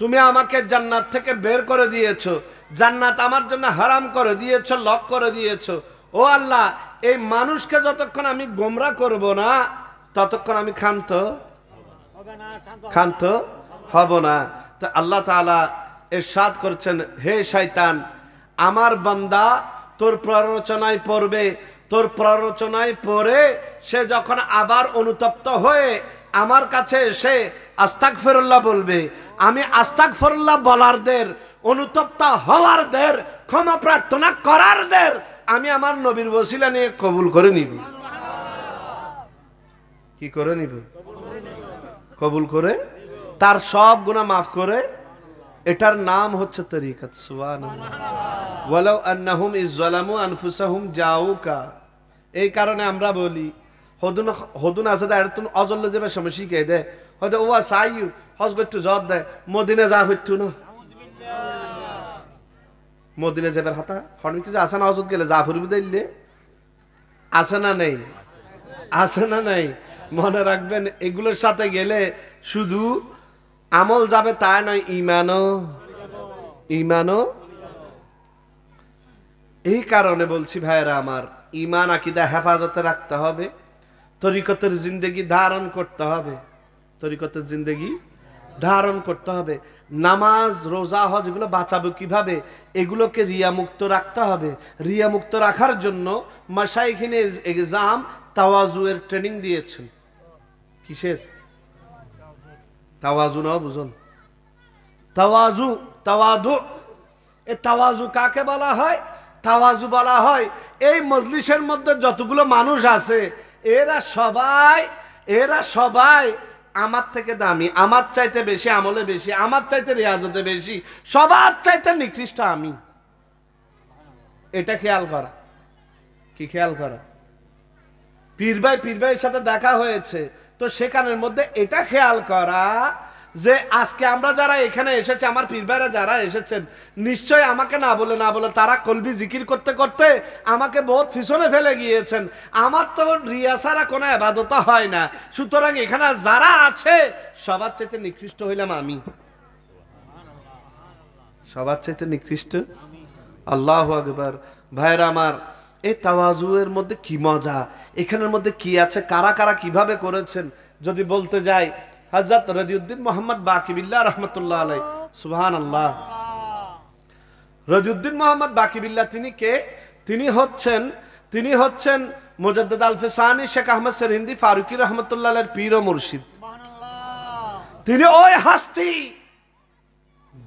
তুমি আমাকে জান্নাত থেকে বের করে দিয়েছো, জান্নাত আমার জন্য হারাম করে দিয়েছো, লক করে দিয়েছো। ও আল্লাহ, এই মানুষকে যতক্ষণ আমি গোমরাহ করব না ততক্ষণ আমি ক্ষান্ত হব না। তো আল্লাহ তাআলা ইরশাদ করছেন, হে শয়তান, আমার বান্দা তোর প্ররোচনায় পড়বে, তোর প্ররোচনায় পড়ে সে যখন আবার অনুতপ্ত হয়ে আমার কাছে এসে আস্তাগফিরুল্লাহ বলবে, আমি আস্তাগফিরুল্লাহ বলারদের, অনুতপ্ত হওয়ারদের, ক্ষমা প্রার্থনা করারদের আমি আমার নবীর ওসিলা নিয়ে কবুল করে নিব। কি করে নিব? কবুল করে তার সব গুনাহ মাফ করে। এটার নাম হচ্ছে তরিকত। সুবহানাল্লাহ। ওয়ালাউ আন্নাহুম ইযলামু আনফুসাহুম জাউকা। এই কারণে আমরা বলি হদুন আসাদা এরতুন অজল্য যাবে সময় শিখে দে হয়তো ওয়া সাইয়ু হজ করতে জব দেয় মদিনা যা হইতো না মদিনা যাবার হাতা হন কিছু আসে না হজত গেলে জাফর বিদাইলে আসে না নেই আসে না নাই মনে রাখবেন এগুলোর সাথে গেলে শুধু আমল যাবে তা নয় ইমানও এই কারণে বলছি ভাইরা আমার ইমান আকীদা হেফাজতে রাখতে হবে তরিকতের জিন্দেগি ধারণ করতে হবে তরিকতের জিন্দেগি ধারণ করতে হবে নামাজ রোজা হজ এগুলো বাঁচাবো কিভাবে এগুলোকে রিয়া মুক্ত রাখতে হবে রিয়া মুক্ত রাখার জন্য মাশাইখিনে এক্সাম তাওয়াজুয়ের ট্রেনিং দিয়েছেন কিসের তাওয়াজু না বুঝুন তাওয়াদু এই তাওয়াজু কাকে বলা হয় তাওয়াজু বলা হয় এই মজলিসের মধ্যে যতগুলো মানুষ আছে এরা সবাই আমার থেকে দামি আমার চাইতে বেশি আমলে বেশি আমার চাইতে রিয়াজতে বেশি সবার চাইতে নিকৃষ্ট আমি এটা খেয়াল করা কি খেয়াল করা পীর ভাইয়ের সাথে দেখা হয়েছে তো সেখানের মধ্যে এটা খেয়াল করা যে আজকে আমরা যারা এখানে এসেছে আমার পীর ভাইরা যারা এসেছেন নিশ্চয় আমাকে না বলে তারা কলবি জিকির করতে করতে আমাকে বহুত পিছনে ফেলে গিয়েছেন আমার তো রিয়া ছাড়া কোনো ইবাদত হয় না সুতরাং এখানে যারা আছে সবার চাইতে নিকৃষ্ট হইলাম আমি সবার চাইতে নিকৃষ্ট আল্লাহু আকবার ভাইরা আমার এই তাওয়াজুয়ের মধ্যে কি মজা এখানের মধ্যে কি আছে কারা কারা কিভাবে করেছেন যদি বলতে যাই হযরত রদিউদ্দিন মোহাম্মদ বাকিবিল্লাহ রাহমাতুল্লাহ আলাইহি সুবহানাল্লাহ রদিউদ্দিন মোহাম্মদ বাকিবিল্লাহ তিনি কে তিনি হচ্ছেন মুজাদ্দিদ আল ফিসানি শেখ আহমদ সেরহিন্দি ফারুকি রাহমাতুল্লাহ আলাইহির পীর ও মুর্শিদ তিনি ওই হাস্তি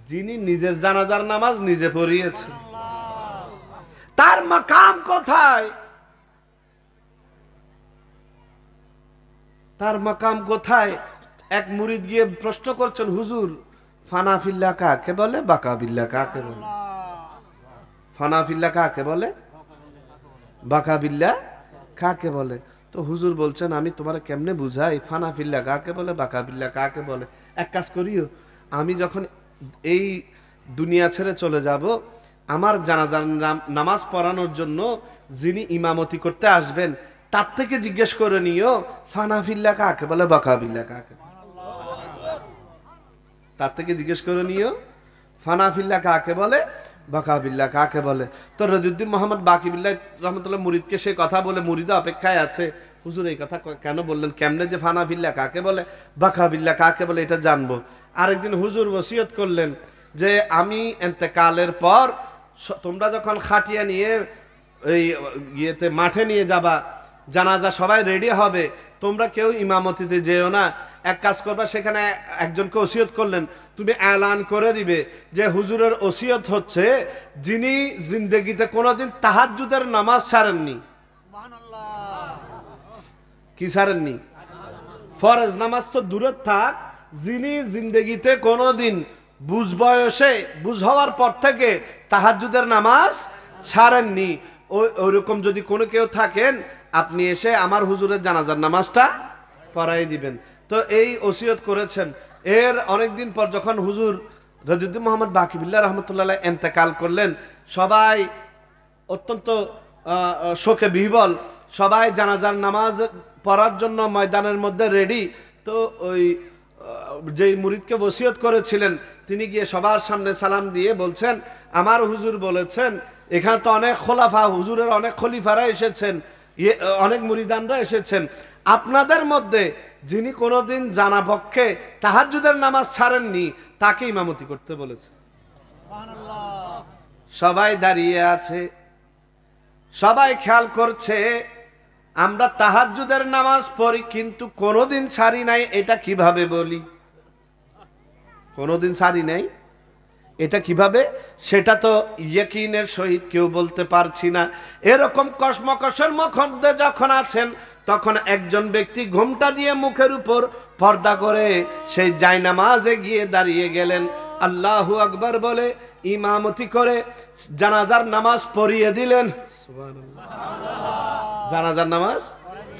যিনি নিজের জানাজার নামাজ নিজে পড়িয়েছেন তার মাকাম কোথায় তার মাকাম কোথায় এক মুরিদ গিয়ে প্রশ্ন করছেন হুজুর ফানাফিল্লাহ কাকে বলে বাকাবিল্লাহ কাকে বলে ফানাফিল্লাহ কাকে বলে বাকাবিল্লাহ কাকে বলে তো হুজুর বলছেন আমি তোমার কেমনে বুঝাই ফানাফিল্লাহ কাকে বলে বাকাবিল্লাহ কাকে বলে এক কাজ করিও আমি যখন এই দুনিয়া ছেড়ে চলে যাব আমার জানাজার নামাজ পড়ানোর জন্য যিনি ইমামতি করতে আসবেন তার থেকে জিজ্ঞেস করে নিও ফানাফিল্লাহ কাকে বলে বাকাবিল্লাহ কাকে তার থেকে জিজ্ঞেস করে নিও ফানাফিল্লাহ কাকে বলে বাকাবিল্লাহ কাকে বলে তো রদিউদ্দিন মোহাম্মদ বাকিবিল্লাহ রহমতুল্লাহ মুরিদকে সে কথা বলে মুরিদ অপেক্ষায় আছে হুজুর এই কথা কেন বললেন কেমনে যে ফানাফিল্লাহ কাকে বলে বাকাবিল্লাহ কাকে বলে এটা জানবো আরেকদিন হুজুর ওসিয়ত করলেন যে আমি ইন্তেকালের পর তোমরা যখন খাটিয়া নিয়ে এই ইয়েতে মাঠে নিয়ে যাবা জানাজা সবাই রেডি হবে তোমরা কেউ ইমামতিতে যেও না এক কাজ করবা সেখানে একজনকে ওসিয়ত করলেন তুমি এলান করে দিবে যে হুজুরের ওসিয়ত হচ্ছে যিনি জিন্দেগিতে কোনোদিন তাহাজ্জুদের নামাজ ছাড়েননি কি ছাড়েননি ফরজ নামাজ তো দূরে থাক যিনি জিন্দেগিতে কোনোদিন বুঝ বয়সে বুঝ হওয়ার পর থেকে তাহাজ্জুদের নামাজ ছাড়েননি ওইরকম যদি কোনো কেউ থাকেন আপনি এসে আমার হুজুরের জানাজার নামাজটা পড়াই দিবেন তো এই ওসিয়ত করেছেন এর অনেকদিন পর যখন হুজুর রদিউদ্দিন মোহাম্মদ বাকিবিল্লাহ রহমতুল্লাহ ইন্তেকাল করলেন সবাই অত্যন্ত শোকে বিহ্বল সবাই জানাজার নামাজ পড়ার জন্য ময়দানের মধ্যে রেডি তো ওই যেই মুরিদকে ওসিয়ত করেছিলেন তিনি গিয়ে সবার সামনে সালাম দিয়ে বলছেন আমার হুজুর বলেছেন এখানে তো অনেক খোলাফা হুজুরের অনেক খলিফারা এসেছেন অনেক মুরিদানরা এসেছেন আপনাদের মধ্যে যিনি কোনোদিন জানা পক্ষে তাহাজ্জুদের নামাজ ছাড়েননি তাকে ইমামতি করতে বলেছে সবাই দাঁড়িয়ে আছে সবাই খেয়াল করছে আমরা তাহাজ্জুদের নামাজ পড়ি কিন্তু কোনোদিন ছাড়ি নাই এটা কিভাবে বলি কোনোদিন ছাড়ি নাই এটা কিভাবে সেটা তো ইয়াকিনের সহিত কেউ বলতে পারছি না এরকম কসমকসের মধ্যে যখন আছেন তখন একজন ব্যক্তি ঘোমটা দিয়ে মুখের উপর পর্দা করে সেই জায়নামাজে গিয়ে দাঁড়িয়ে গেলেন আল্লাহু আকবার বলে ইমামতি করে জানাজার নামাজ পড়িয়ে দিলেন সুবহানাল্লাহ জানাজার নামাজ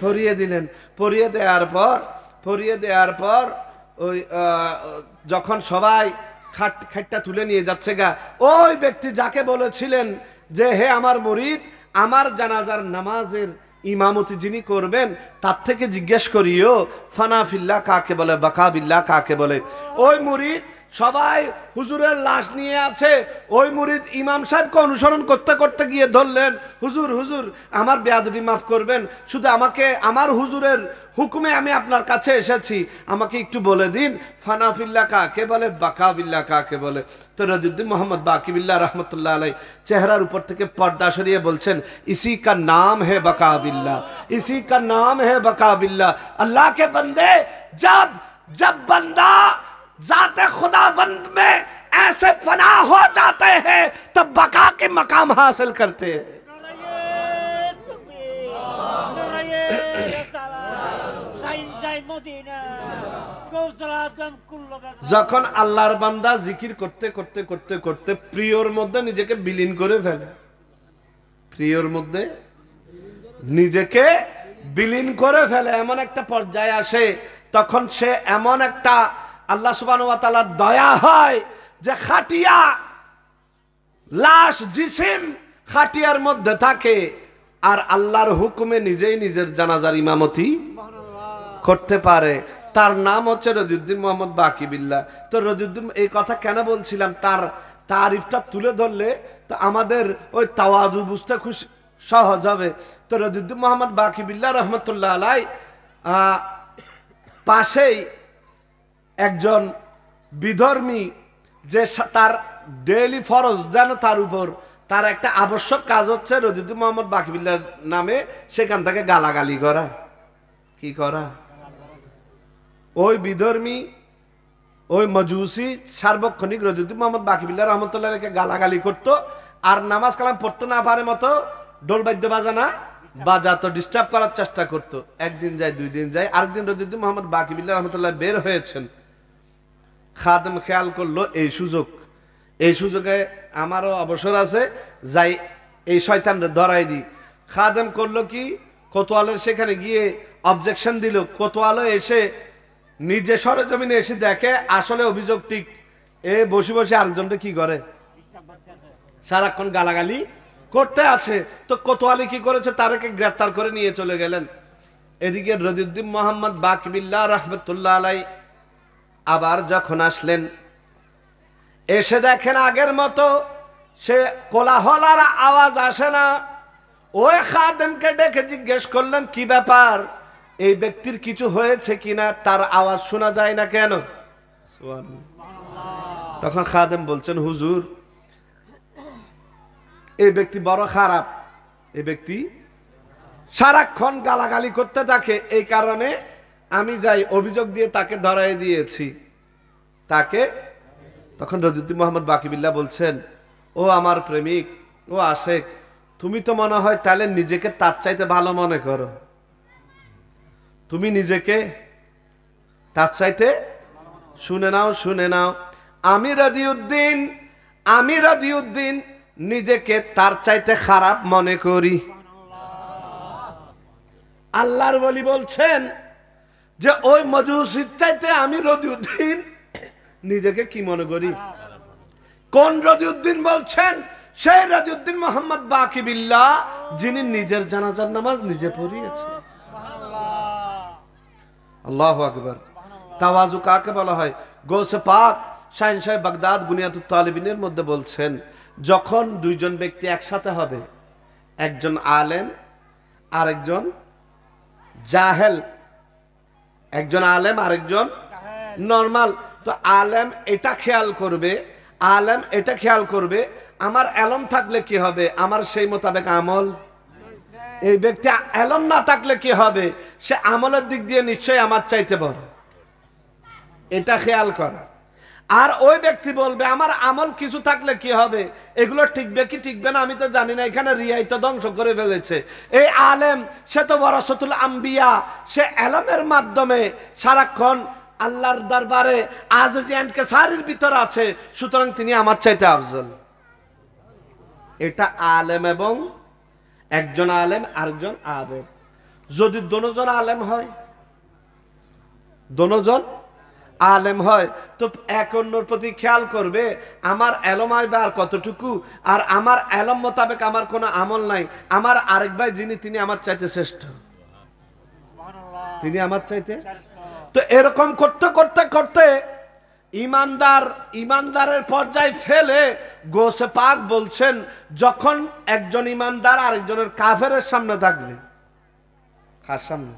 পড়িয়ে দিলেন পড়িয়ে দেওয়ার পর ওই যখন সবাই খাটটা তুলে নিয়ে যাচ্ছে গা, ওই ব্যক্তি যাকে বলেছিলেন যে হে আমার মুরিদ, আমার জানাজার নামাজের ইমামতি যিনি করবেন তার থেকে জিজ্ঞেস করিও ফানাফিল্লাহ কাকে বলে, বাকাবিল্লাহ কাকে বলে। ওই মুরিদ সবাই হুজুরের লাশ নিয়ে আছে, ওই মুরিদ ইমাম সাহেবকে অনুসরণ করতে করতে গিয়ে ধরলেন, হুজুর হুজুর আমার বেয়াদবি মাফ করবেন, শুধু আমাকে আমার হুজুরের হুকুমে আমি আপনার কাছে এসেছি, আমাকে একটু বলে দিন ফানাফিল্লাহ কাকে বলে, বাকাবিল্লাহ কাকে বলে। তো রদিউদ্দিন মোহাম্মদ বাকিবিল্লাহ রহমতুল্লাহ আলাই চেহারার উপর থেকে পর্দা সরিয়ে বলছেন, ইসি কা নাম है বাকাবিল্লাহ, इसी का नाम है বাকাবিল্লাহ। अल्लाह के बंदे, जब बंदा जाते खुदाबंद में ऐसे फना हो जाते हैं तब बका के मकाम हासिल करते हैं। যখন আল্লাহর বান্দা জিকির করতে করতে করতে করতে প্রিয়র মধ্যে নিজেকে বিলীন করে ফেলে, প্রিয়র মধ্যে নিজেকে বিলীন করে ফেলে, এমন একটা পর্যায়ে আসে, তখন সে এমন একটা আল্লাহ সুবহানাহু ওয়া তাআলার দয়া হয় যে খাটিয়া লাশ জিসিম খাটিয়ার মধ্যে থাকে আর আল্লাহর হুকুমে নিজেই নিজের জানাজার ইমামতি করতে পারে। তার নাম হচ্ছে রদিউদ্দিন মোহাম্মদ বাকিবিল্লাহ। তো রদিউদ্দিন, এই কথা কেন বলছিলাম, তার তারিফটা তুলে ধরলে তো আমাদের ওই তাওয়াজু বুঝতে খুশি সহজ হবে। তো রদিউদ্দিন মোহাম্মদ বাকিবিল্লাহ রহমতুল্লাহ আলাই পাশেই একজন বিধর্মী, যে তার ডেইলি ফরজ যেন তার উপর, তার একটা আবশ্যক কাজ হচ্ছে রদিউদ্দিন মোহাম্মদ বাকিবিল্লাহর নামে সেখান থেকে গালাগালি করা। কি করা? ওই বিধর্মী, ওই মজুসি সার্বক্ষণিক রদিউদ্দিন মোহাম্মদ বাকিবিল্লাহ রহমতুল্লাহকে গালাগালি করতো, আর নামাজ কালাম পড়তে না পারে মতো ডোল বাদ্য বাজাতো, ডিস্টার্ব করার চেষ্টা করতো। একদিন যায়, দুই দিন যায়, আরেকদিন রদিউদ্দিন মোহাম্মদ বাকিবিল্লাহ রহমতুল্লাহ বের হয়েছেন, খাদেম খেয়াল করলো এই সুযোগে আমারও অবসর আছে, যাই এই শয়তানরে ধরাই দিই। খাদেম করলো কি, কোতোয়ালের সেখানে গিয়ে অবজেকশন দিল। কোতোয়ালও এসে নিজে সরেজমিনে এসে দেখে আসলে অভিযোগ ঠিক, এ বসে বসে আরেকজনটা কি করে, সারাক্ষণ গালাগালি করতে আছে। তো কোতোয়ালি কি করেছে, তারকে গ্রেফতার করে নিয়ে চলে গেলেন। এদিকে রদিউদ্দিন মোহাম্মদ বাকিবিল্লাহ রহমতুল্লাহ আলাই আবার যখন আসলেন, এসে দেখেন আগের মতো সে কোলাহল আর আওয়াজ আসে না। ওই খাদেমকে ডেকে জিজ্ঞেস করলেন, কি ব্যাপার, এই ব্যক্তির কিছু হয়েছে কিনা, তার আওয়াজ শোনা যায় না কেন? তখন খাদেম বলছেন, হুজুর এই ব্যক্তি বড় খারাপ, এই ব্যক্তি সারাক্ষণ গালাগালি করতে থাকে, এই কারণে আমি যাই অভিযোগ দিয়ে তাকে ধরাই দিয়েছি তাকে। তখন রদিউদ্দিন মোহাম্মদ বাকিবিল্লাহ বলছেন, ও আমার প্রেমিক, ও আশেক, তুমি তো মনে হয় তাহলে নিজেকে তার চাইতে ভালো মনে করো, তুমি নিজেকে তার চাইতে, শুনে নাও, আমি রদিউদ্দিন নিজেকে তার চাইতে খারাপ মনে করি। আল্লাহর ওলি বলছেন যে ওই মজুসির চাইতে আমি রদিউদ্দিন নিজেকে কি মনে করি? কোন রদিউদ্দিন বলছেন? সেই রদিউদ্দিন মোহাম্মদ বাকিবিল্লাহ, যিনি নিজের জানাজার নামাজ নিজে পড়িয়েছে। আল্লাহু আকবার। তাওয়াজু কাকে বলা হয়? গৌসে পাক শাহিন সাহেব বাগদাদ বুনিয়াতুত তালিবিনের মধ্যে বলছেন, যখন দুইজন ব্যক্তি একসাথে হবে, একজন আলেম আর একজন জাহেল, একজন আলেম আর একজন নরমাল, তো আলেম এটা খেয়াল করবে আমার এলম থাকলে কি হবে, আমার সেই মোতাবেক আমল। এই ব্যক্তি এলম না থাকলে কি হবে, সে আমলের দিক দিয়ে নিশ্চয়ই আমার চাইতে বড়, এটা খেয়াল করা। আর ওই ব্যক্তি বলবে আমার আমল কিছু থাকলে কি হবে, এগুলো টিকবে কি টিকবে না আমি তো জানি না, এখানে রিয়াই তো ধ্বংস করে ফেলেছে। এই আলেম সে তো ওয়ারাসাতুল আম্বিয়া, সে এলমের মাধ্যমে সারাক্ষণ আল্লাহর দরবারে আজিজ ইনকিসারের ভিতর আছে, সুতরাং তিনি আমার চাইতে আফজল। এটা আলেম এবং একজন আলেম আরেকজন আবেদ। যদি দোনোজন আলেম হয়, দোনোজন আলেম হয় তো এক অন্যর প্রতি খেয়াল করবে আমার এলমায় বা আর কতটুকু, আর আমার এলম মোতাবেক আমার কোনো আমল নাই। আমার আরেক ভাই যিনি, তিনি আমার চাইতে শ্রেষ্ঠ, তিনি আমার চাইতে। তো এরকম করতে করতে করতে ইমানদারের পর্যায়ে ফেলে গোসে পাক বলছেন, যখন একজন ইমানদার আরেকজনের কাফেরের সামনে থাকবে, কার সামনে?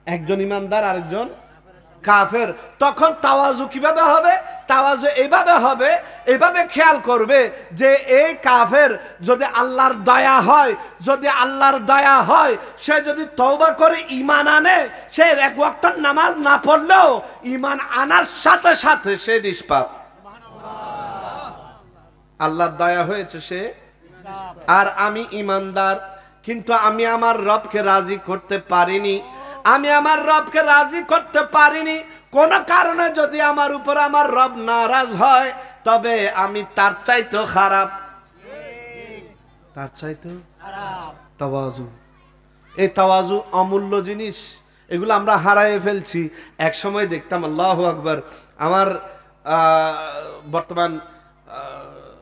একজন ইমানদার আরেকজন কাফের, তখন তাওয়াজু কিভাবে হবে? তাওয়াজু এইভাবে হবে, এইভাবে খেয়াল করবে যে এই কাফের যদি আল্লাহর দয়া হয়, যদি আল্লাহর দয়া হয়, সে যদি তওবা করে ঈমান আনে, সে এক ওয়াক্ত নামাজ না পড়লেও ঈমান আনার সাথে সাথে সে নিষ্পাপ। আল্লাহর দয়া হয়েছে সে। আর আমি ঈমানদার, কিন্তু আমি আমার রবকে রাজি করতে পারিনি, আমি আমার রবকে রাজি করতে পারিনি, কোন কারণে যদি আমার উপর আমার রব নারাজ হয়, তবে আমি তার চাইতেও খারাপ, তার চাইতেও তাওয়াজু। এই তাওয়াজু অমূল্য জিনিস, এগুলো আমরা হারায়ে ফেলছি। এক সময় দেখতাম, আল্লাহু আকবার, আমার বর্তমান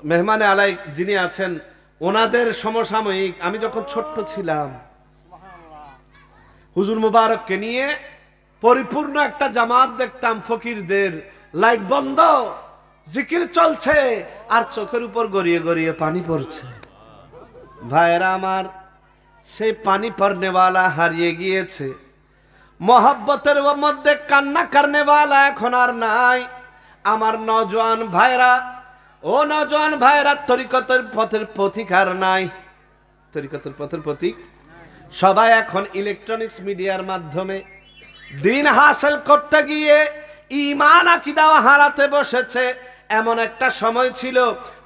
মেহমানে আলাই যিনি আছেন, ওনাদের সমসাময়িক আমি যখন ছোট্ট ছিলাম, হুজুর মুবারককে নিয়ে পরিপূর্ণ একটা জামাত দেখতাম, ফকিরদের, লাইট বন্ধ, জিকির চলছে, আর চোখের উপর গড়িয়ে গড়িয়ে পানি পড়ছে। ভাইরা আমার, সেই পানি পড়নেওয়ালা হারিয়ে গিয়েছে, মোহাব্বতের মধ্যে কান্না করনেওয়ালা এখন আর নাই। আমার নওজোয়ান ভাইরা, ও নওজোয়ান ভাইরা, তরিকতের পথের পথিক আর নাই, তরিকতের পথের পথিক সবাই এখন ইলেকট্রনিক্স মিডিয়ার মাধ্যমে দিন হাসিল করতে গিয়ে ঈমান আকীদা হারাতে বসেছে। এমন একটা সময় ছিল,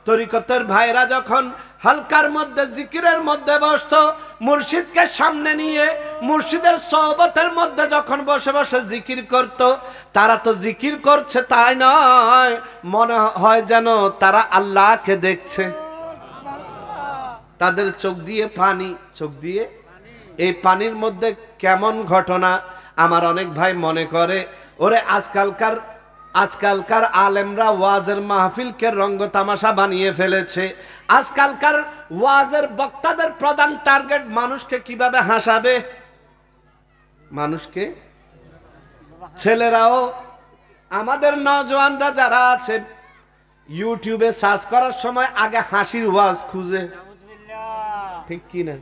তরিকতের ভাইরা যখন হালকার মধ্যে জিকিরের মধ্যে বসতো, মুর্শিদকে সামনে নিয়ে মুর্শিদের সোহবতের মধ্যে যখন বসে বসে জিকির করত, তারা তো জিকির করছে তাই নয়, মনে হয় যেন তারা আল্লাহকে দেখছে। তাদের চোখ দিয়ে পানি, চোখ দিয়ে এই পানির মধ্যে কেমন ঘটনা। আমার অনেক ভাই মনে করে, ওরে আজকালকার আলেমরা ওয়াজের মাহফিলকে রঙ্গ তামাশা বানিয়ে ফেলেছে। আজকালকার ওয়াজের বক্তাদের প্রধান টার্গেট মানুষকে কিভাবে হাসাবে, মানুষকে। ছেলেরাও, আমাদের নওজোয়ানরা যারা আছে, ইউটিউবে সার্চ করার সময় আগে হাসির ওয়াজ খুঁজে, ঠিক কি না?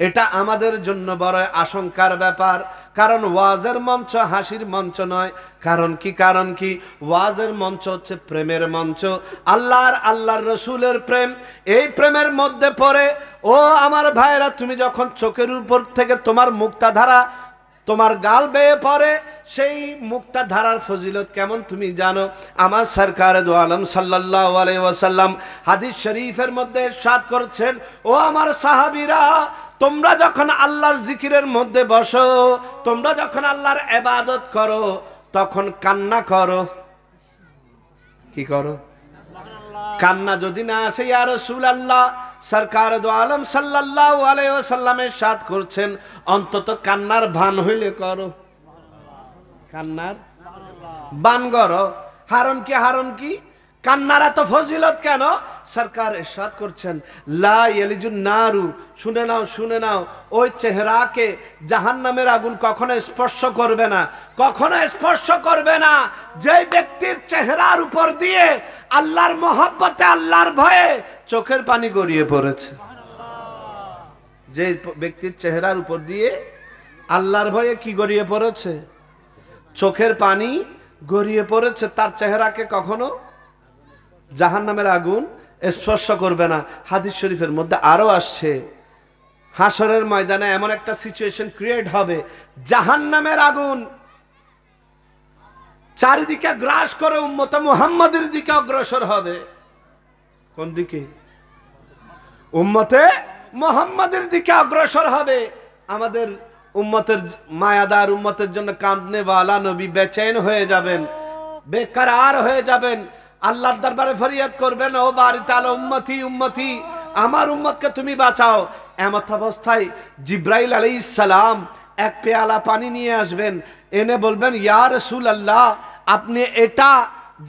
এটা আমাদের জন্য বড় আশঙ্কার ব্যাপার, কারণ ওয়াজের মঞ্চ হাসির মঞ্চ নয়। কারণ কি ওয়াজের মঞ্চ হচ্ছে প্রেমের মঞ্চ, আল্লাহর রসুলের প্রেম। এই প্রেমের মধ্যে পড়ে, ও আমার ভাইরা, তুমি যখন চোখের উপর থেকে তোমার মুক্তাধারা তোমার গাল বেয়ে পড়ে, সেই মুক্তাধারার ফজিলত কেমন তুমি জানো? আমার সরকারে দো আলম সাল্লাল্লাহু আলাইহি ওয়াসাল্লাম হাদিস শরীফের মধ্যে ইরশাদ করছেন, ও আমার সাহাবীরা, তোমরা যখন আল্লাহর জিকিরের মধ্যে বসো, তোমরা যখন আল্লাহর ইবাদত করো, তখন কান্না করো। কি করো? কান্না যদি না আসে, ইয়া রাসূলুল্লাহ, সরকার দো আলম সাল্লাল্লাহু আলাইহি ওয়াসাল্লাম ইরশাদ করছেন, অন্তত কান্নার ভান হইলে করো, কান্নার বান করো। হারণ কি কান্নার এত ফজিলত কেন? সরকার ইরশাদ করছেন, লা ইয়ালিজুন নারু, শুনে নাও, ওই চেহারাকে জাহান্নামের আগুন কখনো স্পর্শ করবে না, কখনো স্পর্শ করবে না। যে ব্যক্তির চেহারার উপর দিয়ে আল্লাহর মহব্বতে, আল্লাহর ভয়ে চোখের পানি গড়িয়ে পড়েছে, যে ব্যক্তির চেহারার উপর দিয়ে আল্লাহর ভয়ে কি গড়িয়ে পড়েছে? চোখের পানি গড়িয়ে পড়েছে, তার চেহারাকে কখনো জাহান্নামের আগুন স্পর্শ করবে না। হাদিস শরীফের মধ্যে আরো আসছে, হাসরের ময়দানে এমন একটা সিচুয়েশন ক্রিয়েট হবে, জাহান্নামের আগুন চারিদিকে গ্রাস করে উম্মতে মুহাম্মাদের দিকে অগ্রসর হবে। কোন দিকে? উম্মতে মুহাম্মাদের দিকে অগ্রসর হবে। আমাদের উম্মতের মায়াদার উম্মতের জন্য কাঁদনে ওয়ালা নবী বেচেন হয়ে যাবেন, বেকরার হয়ে যাবেন, আল্লাহর দরবারে ফরিয়াদ করবেন, ও বারি তাআলা, উম্মতি, আমার উম্মতকে তুমি বাঁচাও। এমত অবস্থায় জিব্রাইল আলাইহিস সালাম এক পেয়ালা পানি নিয়ে আসবেন, এনে বলবেন ইয়া রাসূলুল্লাহ আপনি এটা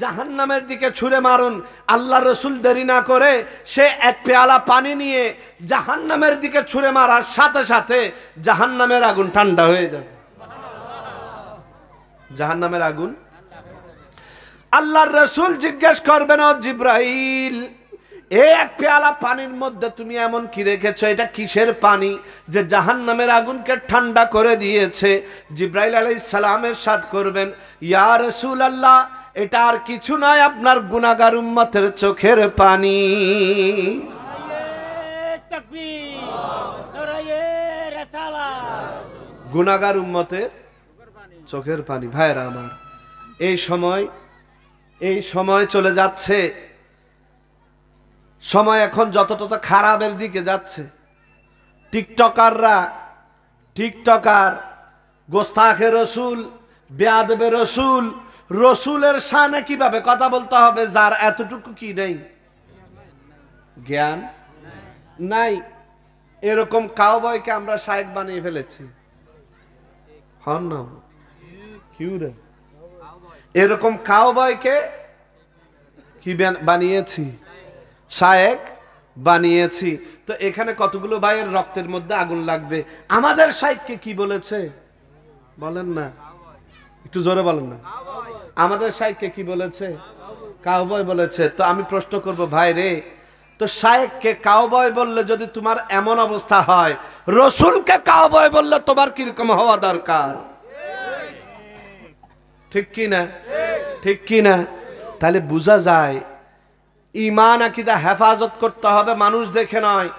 জাহান্নামের দিকে ছুঁড়ে মারুন। আল্লাহ রসুল দেরি না করে সে এক পেয়ালা পানি নিয়ে জাহান্নামের দিকে ছুঁড়ে মারার সাথে সাথে জাহান্নামের আগুন ঠান্ডা হয়ে যাবে। জাহান্নামের আগুন। আল্লাহর রসুল জিজ্ঞেস করবেন ও জিব্রাইল এই এক পেয়ালা পানির মধ্যে তুমি এমন কি রেখেছো, এটা কিসের পানি যে জাহান্নামের আগুনকে ঠান্ডা করে দিয়েছে? জিব্রাইল আলাইহিস সালামের সাথ করবেন ইয়া রাসূলুল্লাহ এটা আর কিছু নয় আপনার গুনাহগার উম্মতের চোখের পানি। গুনাহগার উম্মতের চোখের পানি। ভাইরা আমার, এই সময় চলে যাচ্ছে, সময় এখন যত তত খারাপের দিকে যাচ্ছে। টিকটকার গোস্তাখে রসুল, বেয়াদবে রসুল, রসুলের শানে কিভাবে কথা বলতে হবে যার এতটুকু কি নেই, জ্ঞান নাই, এরকম কাউবয়কে আমরা শায়েখ বানিয়ে ফেলেছি। হন না এরকম কাউবয়কে কি বানিয়েছি? শায়েখ বানিয়েছি। তো এখানে কতগুলো ভাইয়ের রক্তের মধ্যে আগুন লাগবে। আমাদের শায়েখকে কি বলেছে বলেন না, একটু জোরে বলেন না। আমাদের শায়েখকে কি বলেছে? কাউবয় বলেছে। তো আমি প্রশ্ন করব ভাই রে, তো শায়েখকে কাউবয় বললে যদি তোমার এমন অবস্থা হয়, রসুলকে কাউবয় বললে তোমার কিরকম হওয়া দরকার? ঠিক কি না? ঠিক কি না? তাহলে বোঝা যায় ঈমান আকীদা হেফাজত করতে হবে মানুষ দেখে নয়।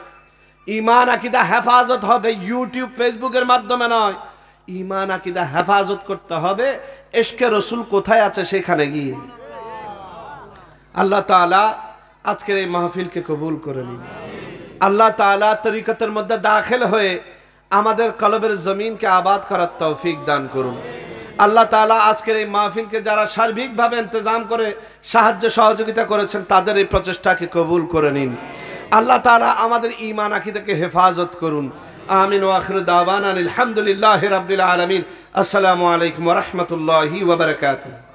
ঈমান আকীদা হেফাজত হবে ইউটিউব ফেসবুকের মাধ্যমে নয়। ঈমান আকীদা হেফাজত করতে হবে ইশকে রসুল কোথায় আছে সেখানে গিয়ে। আল্লাহ তাআলা আজকের এই মাহফিলকে কবুল করে নিন। আল্লাহ তাআলা তরিকতের মধ্যে দাখিল হয়ে আমাদের কলবের জমিনকে আবাদ করার তৌফিক দান করুন। আল্লাহ তাআলা আজকের এই মাহফিলকে যারা সার্বিকভাবে ইন্তজাম করে সাহায্য সহযোগিতা করেছেন তাদের এই প্রচেষ্টাকে কবুল করে নিন। আল্লাহ তাআলা আমাদের ঈমান আকীদাকে হেফাজত করুন। আমিন ওয়া আখিরু দাওয়ানা আলহামদুলিল্লাহি রাব্বিল আলামিন। আসসালামু আলাইকুম ওয়া রাহমাতুল্লাহি ওয়া বারাকাতুহু।